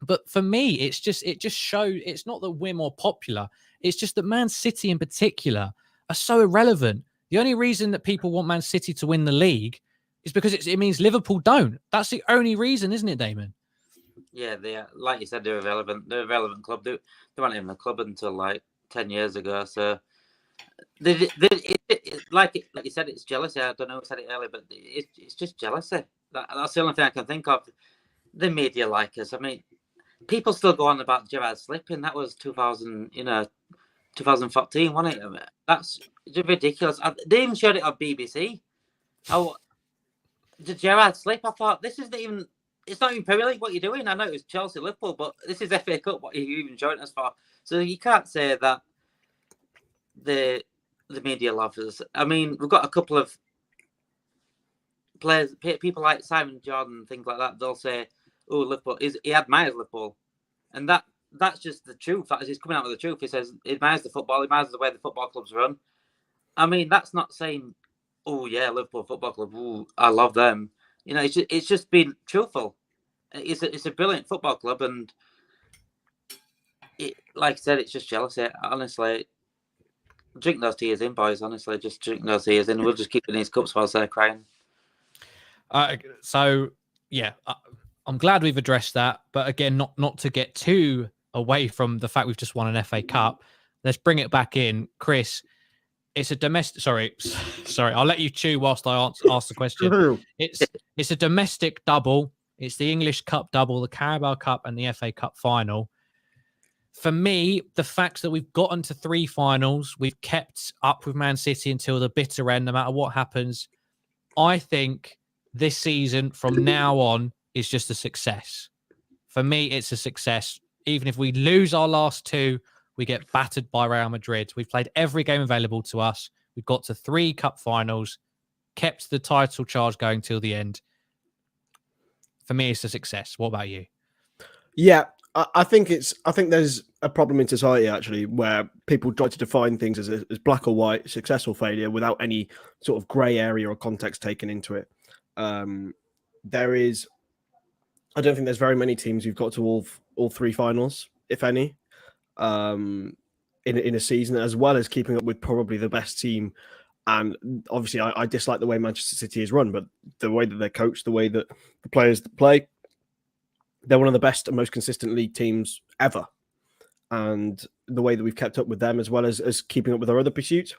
But for me, it just shows it's not that we're more popular. It's just that Man City in particular are so irrelevant. The only reason that people want Man City to win the league is because it means Liverpool don't. That's the only reason, isn't it, Damon? Yeah, they are, like you said, they're irrelevant. They're a relevant club. They weren't even a club until like 10 years ago. So like you said, it's jealousy. I don't know who said it earlier, but it's just jealousy. That's the only thing I can think of. The media like us. I mean, people still go on about Gerrard slipping. That was 2014, wasn't it? I mean, that's ridiculous. They even showed it on BBC. Did Gerrard slip? I thought this isn't even. It's not even Premier League. What you're doing? I know it was Chelsea, Liverpool, but this is FA Cup. What are you even showing us for? So you can't say that the media love us. I mean, we've got a couple of players, people like Simon Jordan and things like that. They'll say, "Oh, Liverpool he admires Liverpool," and that's just the truth. That is, he's coming out with the truth. He says he admires the football. He admires the way the football clubs run. I mean, that's not saying, "Oh yeah, Liverpool Football Club. Ooh, I love them." You know, it's just being truthful. It's a brilliant football club, and like I said, it's just jealousy. Honestly, drink those tears in, boys. Honestly, just drink those tears in. We'll just keep in these cups whilst they're crying. So yeah, I'm glad we've addressed that, but again, not to get too away from the fact we've just won an FA Cup. Let's bring it back in, Kris. It's a domestic. Sorry. I'll let you chew whilst I ask the question. It's a domestic double. It's the English Cup double, the Carabao Cup, and the FA Cup final. For me, the fact that we've gotten to 3 finals, we've kept up with Man City until the bitter end, no matter what happens. I think this season, from now on, is just a success. For me, it's a success. Even if we lose our last 2, We get battered by Real Madrid. We've played every game available to us. We've got to 3 cup finals, kept the title charge going till the end. For me, it's a success. What about you? Yeah, I think there's a problem in society actually where people try to define things as black or white, success or failure, without any sort of grey area or context taken into it. I don't think there's very many teams who've got to all 3 finals, if any, in a season, as well as keeping up with probably the best team. And obviously, I dislike the way Manchester City is run, but the way that they're coached, the way that the players play, they're one of the best and most consistent league teams ever. And the way that we've kept up with them, as well as keeping up with our other pursuits,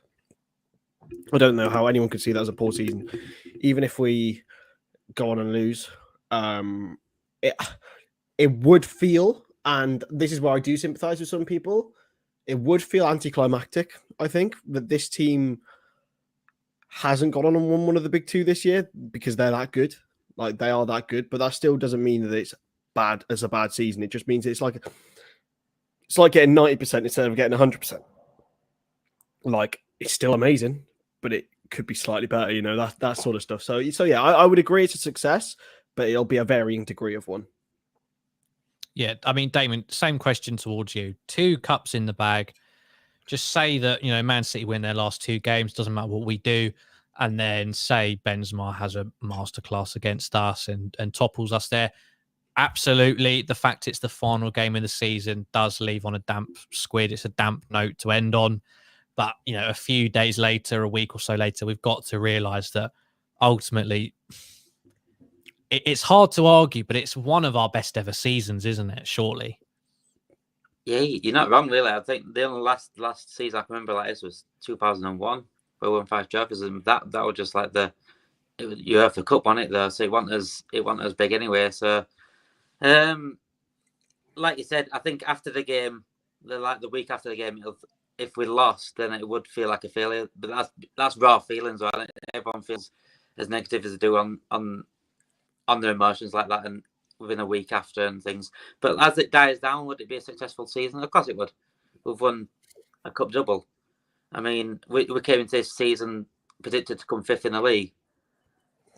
I don't know how anyone could see that as a poor season. Even if we go on and lose, it would feel, and this is where I do sympathise with some people, it would feel anticlimactic, I think, that this team hasn't gone on and won one of the big 2 this year because they're that good. Like, they are that good, but that still doesn't mean that it's bad as a bad season. It just means it's like getting 90% instead of getting 100%. Like, it's still amazing, but it could be slightly better, you know, that sort of stuff. So yeah, I would agree it's a success, but it'll be a varying degree of one. Yeah, I mean, Damon, same question towards you. 2 cups in the bag. Just say that, you know, Man City win their last 2 games, doesn't matter what we do. And then say Benzema has a masterclass against us and topples us there. Absolutely. The fact it's the final game of the season does leave on a damp squid. It's a damp note to end on. But, you know, a few days later, a week or so later, we've got to realise that ultimately it's hard to argue, but it's one of our best ever seasons, isn't it? Surely. Yeah, you're not wrong, really. I think the only last season I can remember like this was 2001, where we won 5 trophies, and that was just like the UEFA Cup on it though, so it wasn't as big anyway. So, like you said, I think after the game, the week after the game, if we lost, then it would feel like a failure. But that's raw feelings, right? Everyone feels as negative as they do on their emotions like that, and within a week after and things. But as it dies down, would it be a successful season? Of course it would. We've won a cup double. I mean, we came into this season predicted to come 5th in the league.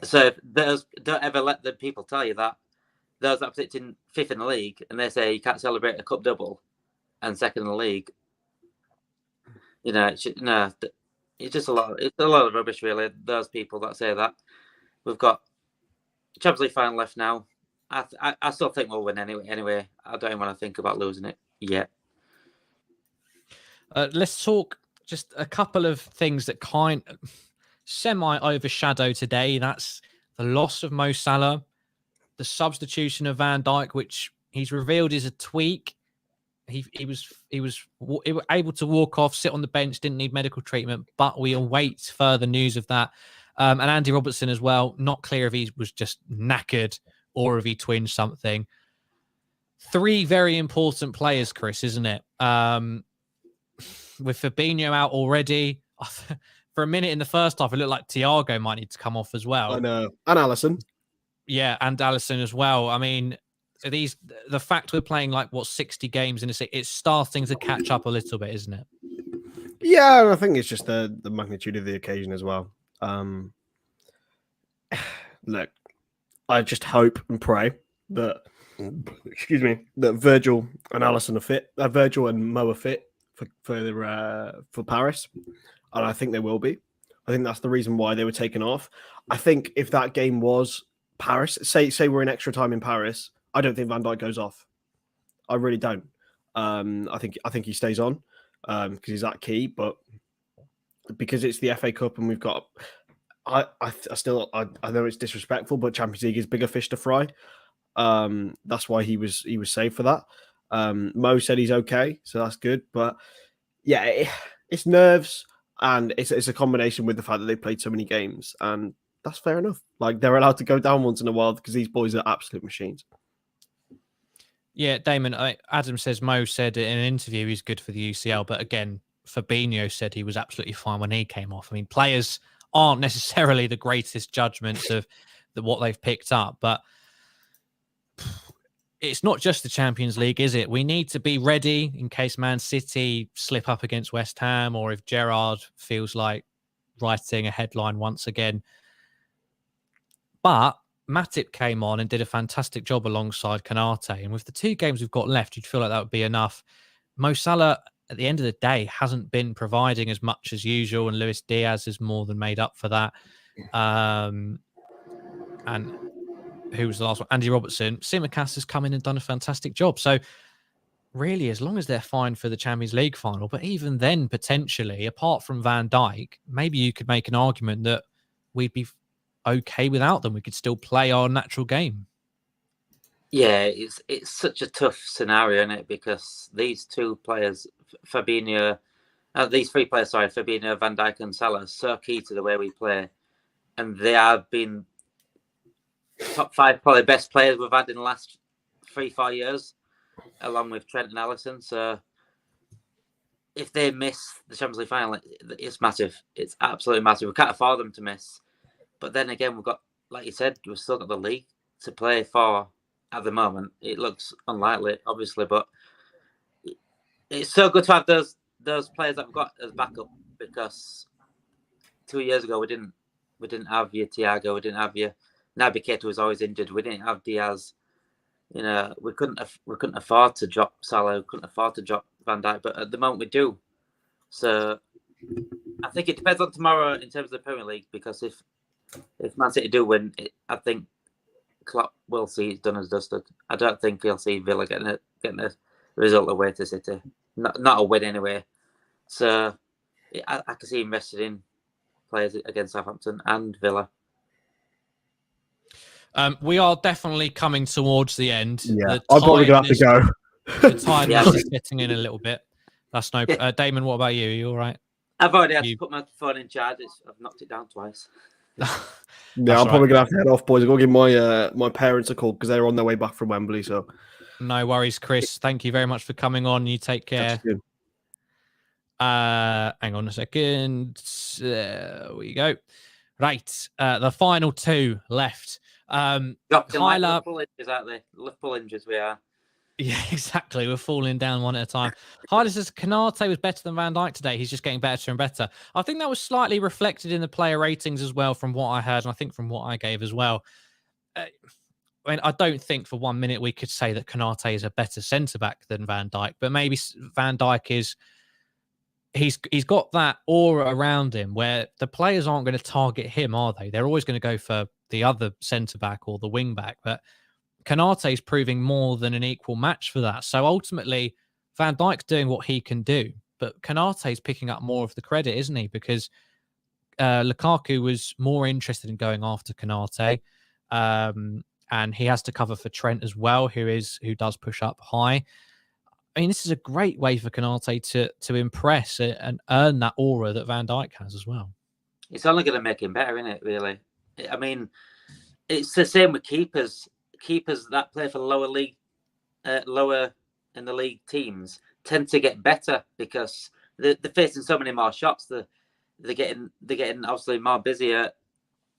So don't ever let the people tell you that those that are predicting 5th in the league and they say you can't celebrate a cup double and 2nd in the league. You know, it's just a lot of rubbish, really. Those people that say that. We've got Champions League final left now. I still think we'll win anyway. I don't even want to think about losing it yet. Let's talk just a couple of things that kind of semi overshadow today. That's the loss of Mo Salah, the substitution of Van Dijk, which he's revealed is a tweak. He was able to walk off, sit on the bench, didn't need medical treatment, but we await further news of that. And Andy Robertson as well. Not clear if he was just knackered or if he twinged something. 3 very important players, Kris, isn't it? With Fabinho out already, for a minute in the first half, it looked like Thiago might need to come off as well. I know. And Alisson. Yeah, and Alisson as well. I mean, the fact we're playing 60 games in a season, it's starting to catch up a little bit, isn't it? Yeah, I think it's just the magnitude of the occasion as well. Look, I just hope and pray that that Virgil and Alisson are fit. Virgil and Mo are fit for Paris, and I think they will be. I think that's the reason why they were taken off. I think if that game was Paris, say we're in extra time in Paris, I don't think Van Dijk goes off. I really don't. I think he stays on because he's that key, but because it's the FA Cup and we've got, I know it's disrespectful, but Champions League is bigger fish to fry. That's why he was saved for that. Mo said he's okay, so that's good. But yeah, it's nerves, and it's a combination with the fact that they played so many games, and that's fair enough. Like, they're allowed to go down once in a while because these boys are absolute machines. Yeah, Damon, Adam says Mo said in an interview he's good for the UCL, but again, Fabinho said he was absolutely fine when he came off. I mean, players aren't necessarily the greatest judgments of what they've picked up, but it's not just the Champions League, is it? We need to be ready in case Man City slip up against West Ham, or if Gerrard feels like writing a headline once again. But Matip came on and did a fantastic job alongside Konate. And with the 2 games we've got left, you'd feel like that would be enough. Mo Salah, at the end of the day, hasn't been providing as much as usual, and Luis Diaz has more than made up for that. And who was the last one? Andy Robertson. Tsimikas has come in and done a fantastic job. So really, as long as they're fine for the Champions League final, but even then, potentially, apart from Van Dijk, maybe you could make an argument that we'd be okay without them. We could still play our natural game. Yeah, it's such a tough scenario, isn't it? Because these 2 players, these 3 players, Fabinho, Van Dijk and Salah, are so key to the way we play. And they have been top 5, probably best players we've had in the last 3-4 years, along with Trent and Alisson. So if they miss the Champions League final, it's massive. It's absolutely massive. We can't afford them to miss. But then again, we've got, like you said, we've still got the league to play for at the moment. It looks unlikely, obviously, but it's so good to have those players that we've got as backup, because 2 years ago we didn't have your Thiago, we didn't have your Naby Keita was always injured. We didn't have Diaz. You know, we couldn't afford to drop Salah. We couldn't afford to drop Van Dijk. But at the moment, we do. So I think it depends on tomorrow in terms of the Premier League. Because if Man City do win, I think Klopp will see it's done as dusted. I don't think he'll see Villa getting a result away to City. Not a win anyway. So I can see him invested in players against Southampton and Villa. We are definitely coming towards the end. Yeah, I'm probably going to have to go. The tiredness is getting in a little bit. That's no... Damon, what about you? Are you all right? I've already had to put my phone in charge. I've knocked it down twice. Yeah, I'm probably going to have to head off, boys. I'm going to give my parents a call because they're on their way back from Wembley. So, no worries, Kris. Thank you very much for coming on. You take care. Hang on a second. There we go. Right. The final 2 left. Liverpool injuries out there. Liverpool injuries we are. Yeah, exactly. We're falling down one at a time. Hyla says Konate was better than Van Dijk today. He's just getting better and better. I think that was slightly reflected in the player ratings as well, from what I heard, and I think from what I gave as well. I mean, I don't think for 1 minute we could say that Konate is a better centre-back than Van Dijk, but maybe Van Dijk is... He's got that aura around him where the players aren't going to target him, are they? They're always going to go for the other centre-back or the wing-back, but Konate is proving more than an equal match for that. So ultimately, Van Dijk's doing what he can do, but Konate is picking up more of the credit, isn't he? Because Lukaku was more interested in going after Konate, and he has to cover for Trent as well, who does push up high. I mean, this is a great way for Konate to impress and earn that aura that Van Dijk has as well. It's only going to make him better, isn't it, really? I mean, it's the same with keepers. Keepers that play for lower in the league teams tend to get better because they're facing so many more shots. They're getting obviously more busier,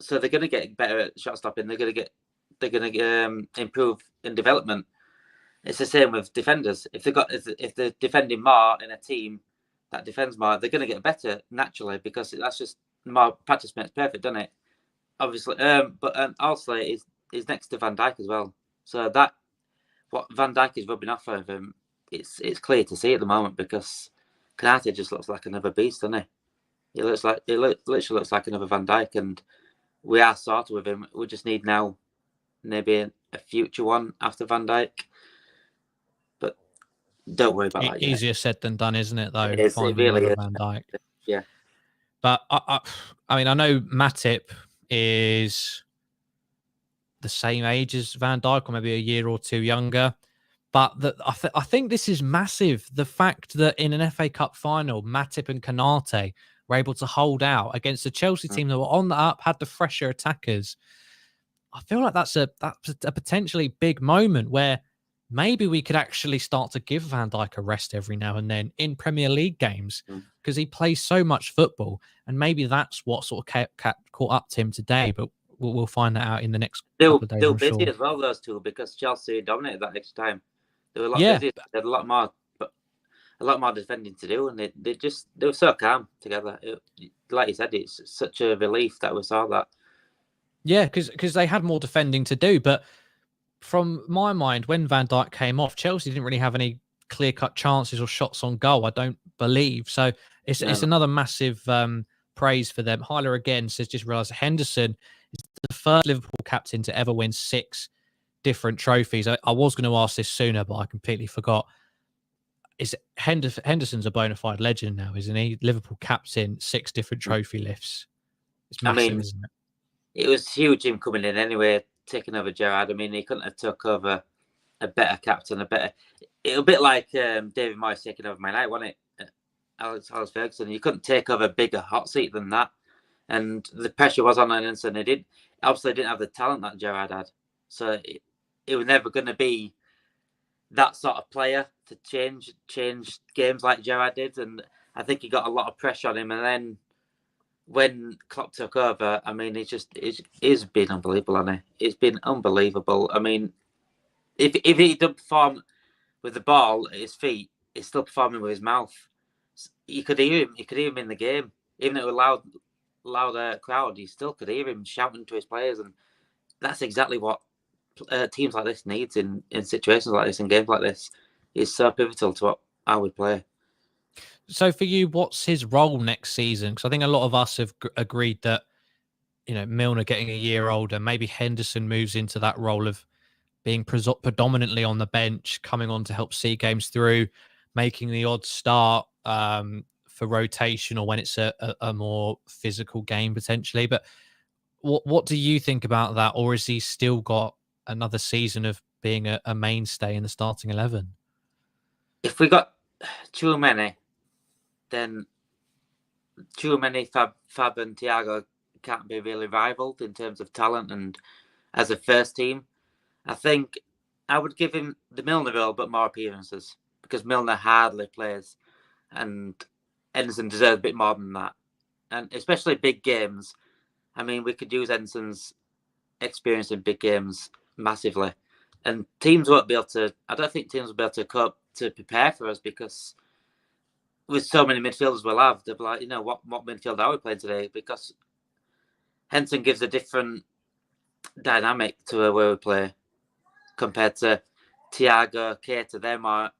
so they're going to get better at shot stopping. They're going to improve in development. It's the same with defenders. If they're defending more in a team that defends more, they're going to get better naturally because that's just more practice makes perfect, doesn't it? Obviously, but also is next to Van Dijk as well. So that what Van Dijk is rubbing off of him, it's clear to see at the moment because Konate just looks like another beast, doesn't he? He literally looks like another Van Dijk, and we are sorted with him. We just need now maybe a future one after Van Dijk. But don't worry about that. Easier said than done, isn't it? Though it really is. Van Dijk. Yeah. But I mean, I know Matip is the same age as Van Dijk, or maybe a year or two younger. But I think this is massive. The fact that in an FA Cup final, Matip and Konate were able to hold out against a Chelsea team that were on the up, had the fresher attackers. I feel like that's a potentially big moment where maybe we could actually start to give Van Dijk a rest every now and then in Premier League games because he plays so much football, and maybe that's what sort of caught up to him today. But we'll find that out in the next They couple of days. were I'm busy sure. as well, those two, because Chelsea dominated that extra time. They were a lot Yeah. busy. They had a lot more defending to do, and they were so calm together. Like you said, it's such a relief that we saw that. Yeah, because they had more defending to do. But from my mind, when Van Dijk came off, Chelsea didn't really have any clear-cut chances or shots on goal, I don't believe. So it's another massive praise for them. Hyler again says, just realised Henderson is the first Liverpool captain to ever win 6 different trophies. I was going to ask this sooner, but I completely forgot. Is Henderson's a bona fide legend now, isn't he? Liverpool captain, 6 different trophy lifts. It's massive, isn't it? It was huge him coming in anyway, taking over Gerrard. I mean, he couldn't have took over a better captain, it was a bit like David Moyes taking over Man United, wasn't it? Alex Ferguson. You couldn't take over a bigger hot seat than that. And the pressure was on Alisson. He obviously didn't have the talent that Gerrard had. So it was never going to be that sort of player to change games like Gerrard did. And I think he got a lot of pressure on him. And then when Klopp took over, I mean, it's been unbelievable, hasn't he? It's been unbelievable. I mean, if he didn't perform with the ball at his feet, he's still performing with his mouth. You could hear him. You could hear him in the game, even though it was loud crowd. You still could hear him shouting to his players, and that's exactly what teams like this needs in situations like this, in games like this. It's so pivotal to how we play. So for you, what's his role next season? Because I think a lot of us have agreed that, Milner getting a year older, maybe Henderson moves into that role of being predominantly on the bench, coming on to help see games through, making the odd start for rotation or when it's a more physical game potentially. But what do you think about that? Or has he still got another season of being a mainstay in the starting 11? If we got too many, then too many Fab and Thiago can't be really rivaled in terms of talent and as a first team. I think I would give him the Milner role, but more appearances, because Milner hardly plays, and Henderson deserves a bit more than that. And especially big games. I mean, we could use Henderson's experience in big games massively, and teams won't be able to. I don't think teams will be able to cope to prepare for us, because with so many midfielders we'll have, they'll be like, what midfield are we playing today? Because Henderson gives a different dynamic to where we play compared to Thiago, Keita. Them are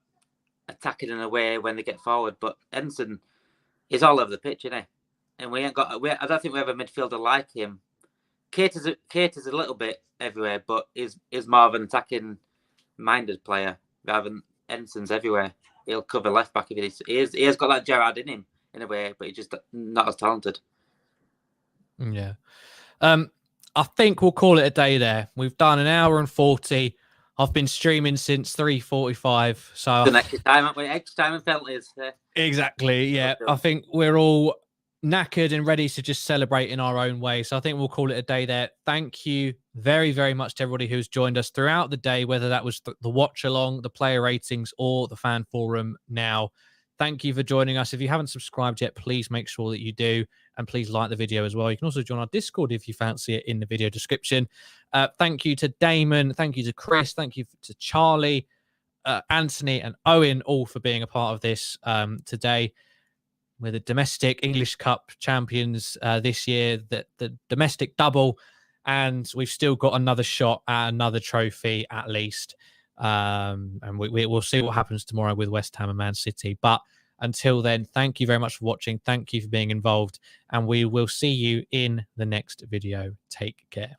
attacking in a way when they get forward, but Henderson is all over the pitch, isn't he? And we ain't got. I don't think we have a midfielder like him. Keita's a little bit everywhere, but is more of an attacking minded player rather than Henderson's everywhere. He'll cover left back if he has got that Gerrard in him in a way, but he's just not as talented. Yeah. I think we'll call it a day there. We've done 1 hour and 40. I've been streaming since 3:45. So the next time, haven't we? Extra time and penalties. Exactly. Yeah. I think we're all knackered and ready to just celebrate in our own way. So I think we'll call it a day there. Thank you very, very much to everybody who's joined us throughout the day, whether that was the watch along, the player ratings, or the fan forum now. Thank you for joining us. If you haven't subscribed yet, please make sure that you do. And please like the video as well. You can also join our Discord if you fancy it in the video description. Thank you to Damon. Thank you to Kris. Thank you to Charlie, Anthony, and Owen, all for being a part of this today. We're the domestic English Cup champions this year, the domestic double. And we've still got another shot at another trophy at least. And we'll see what happens tomorrow with West Ham and Man City. But until then, thank you very much for watching. Thank you for being involved. And we will see you in the next video. Take care.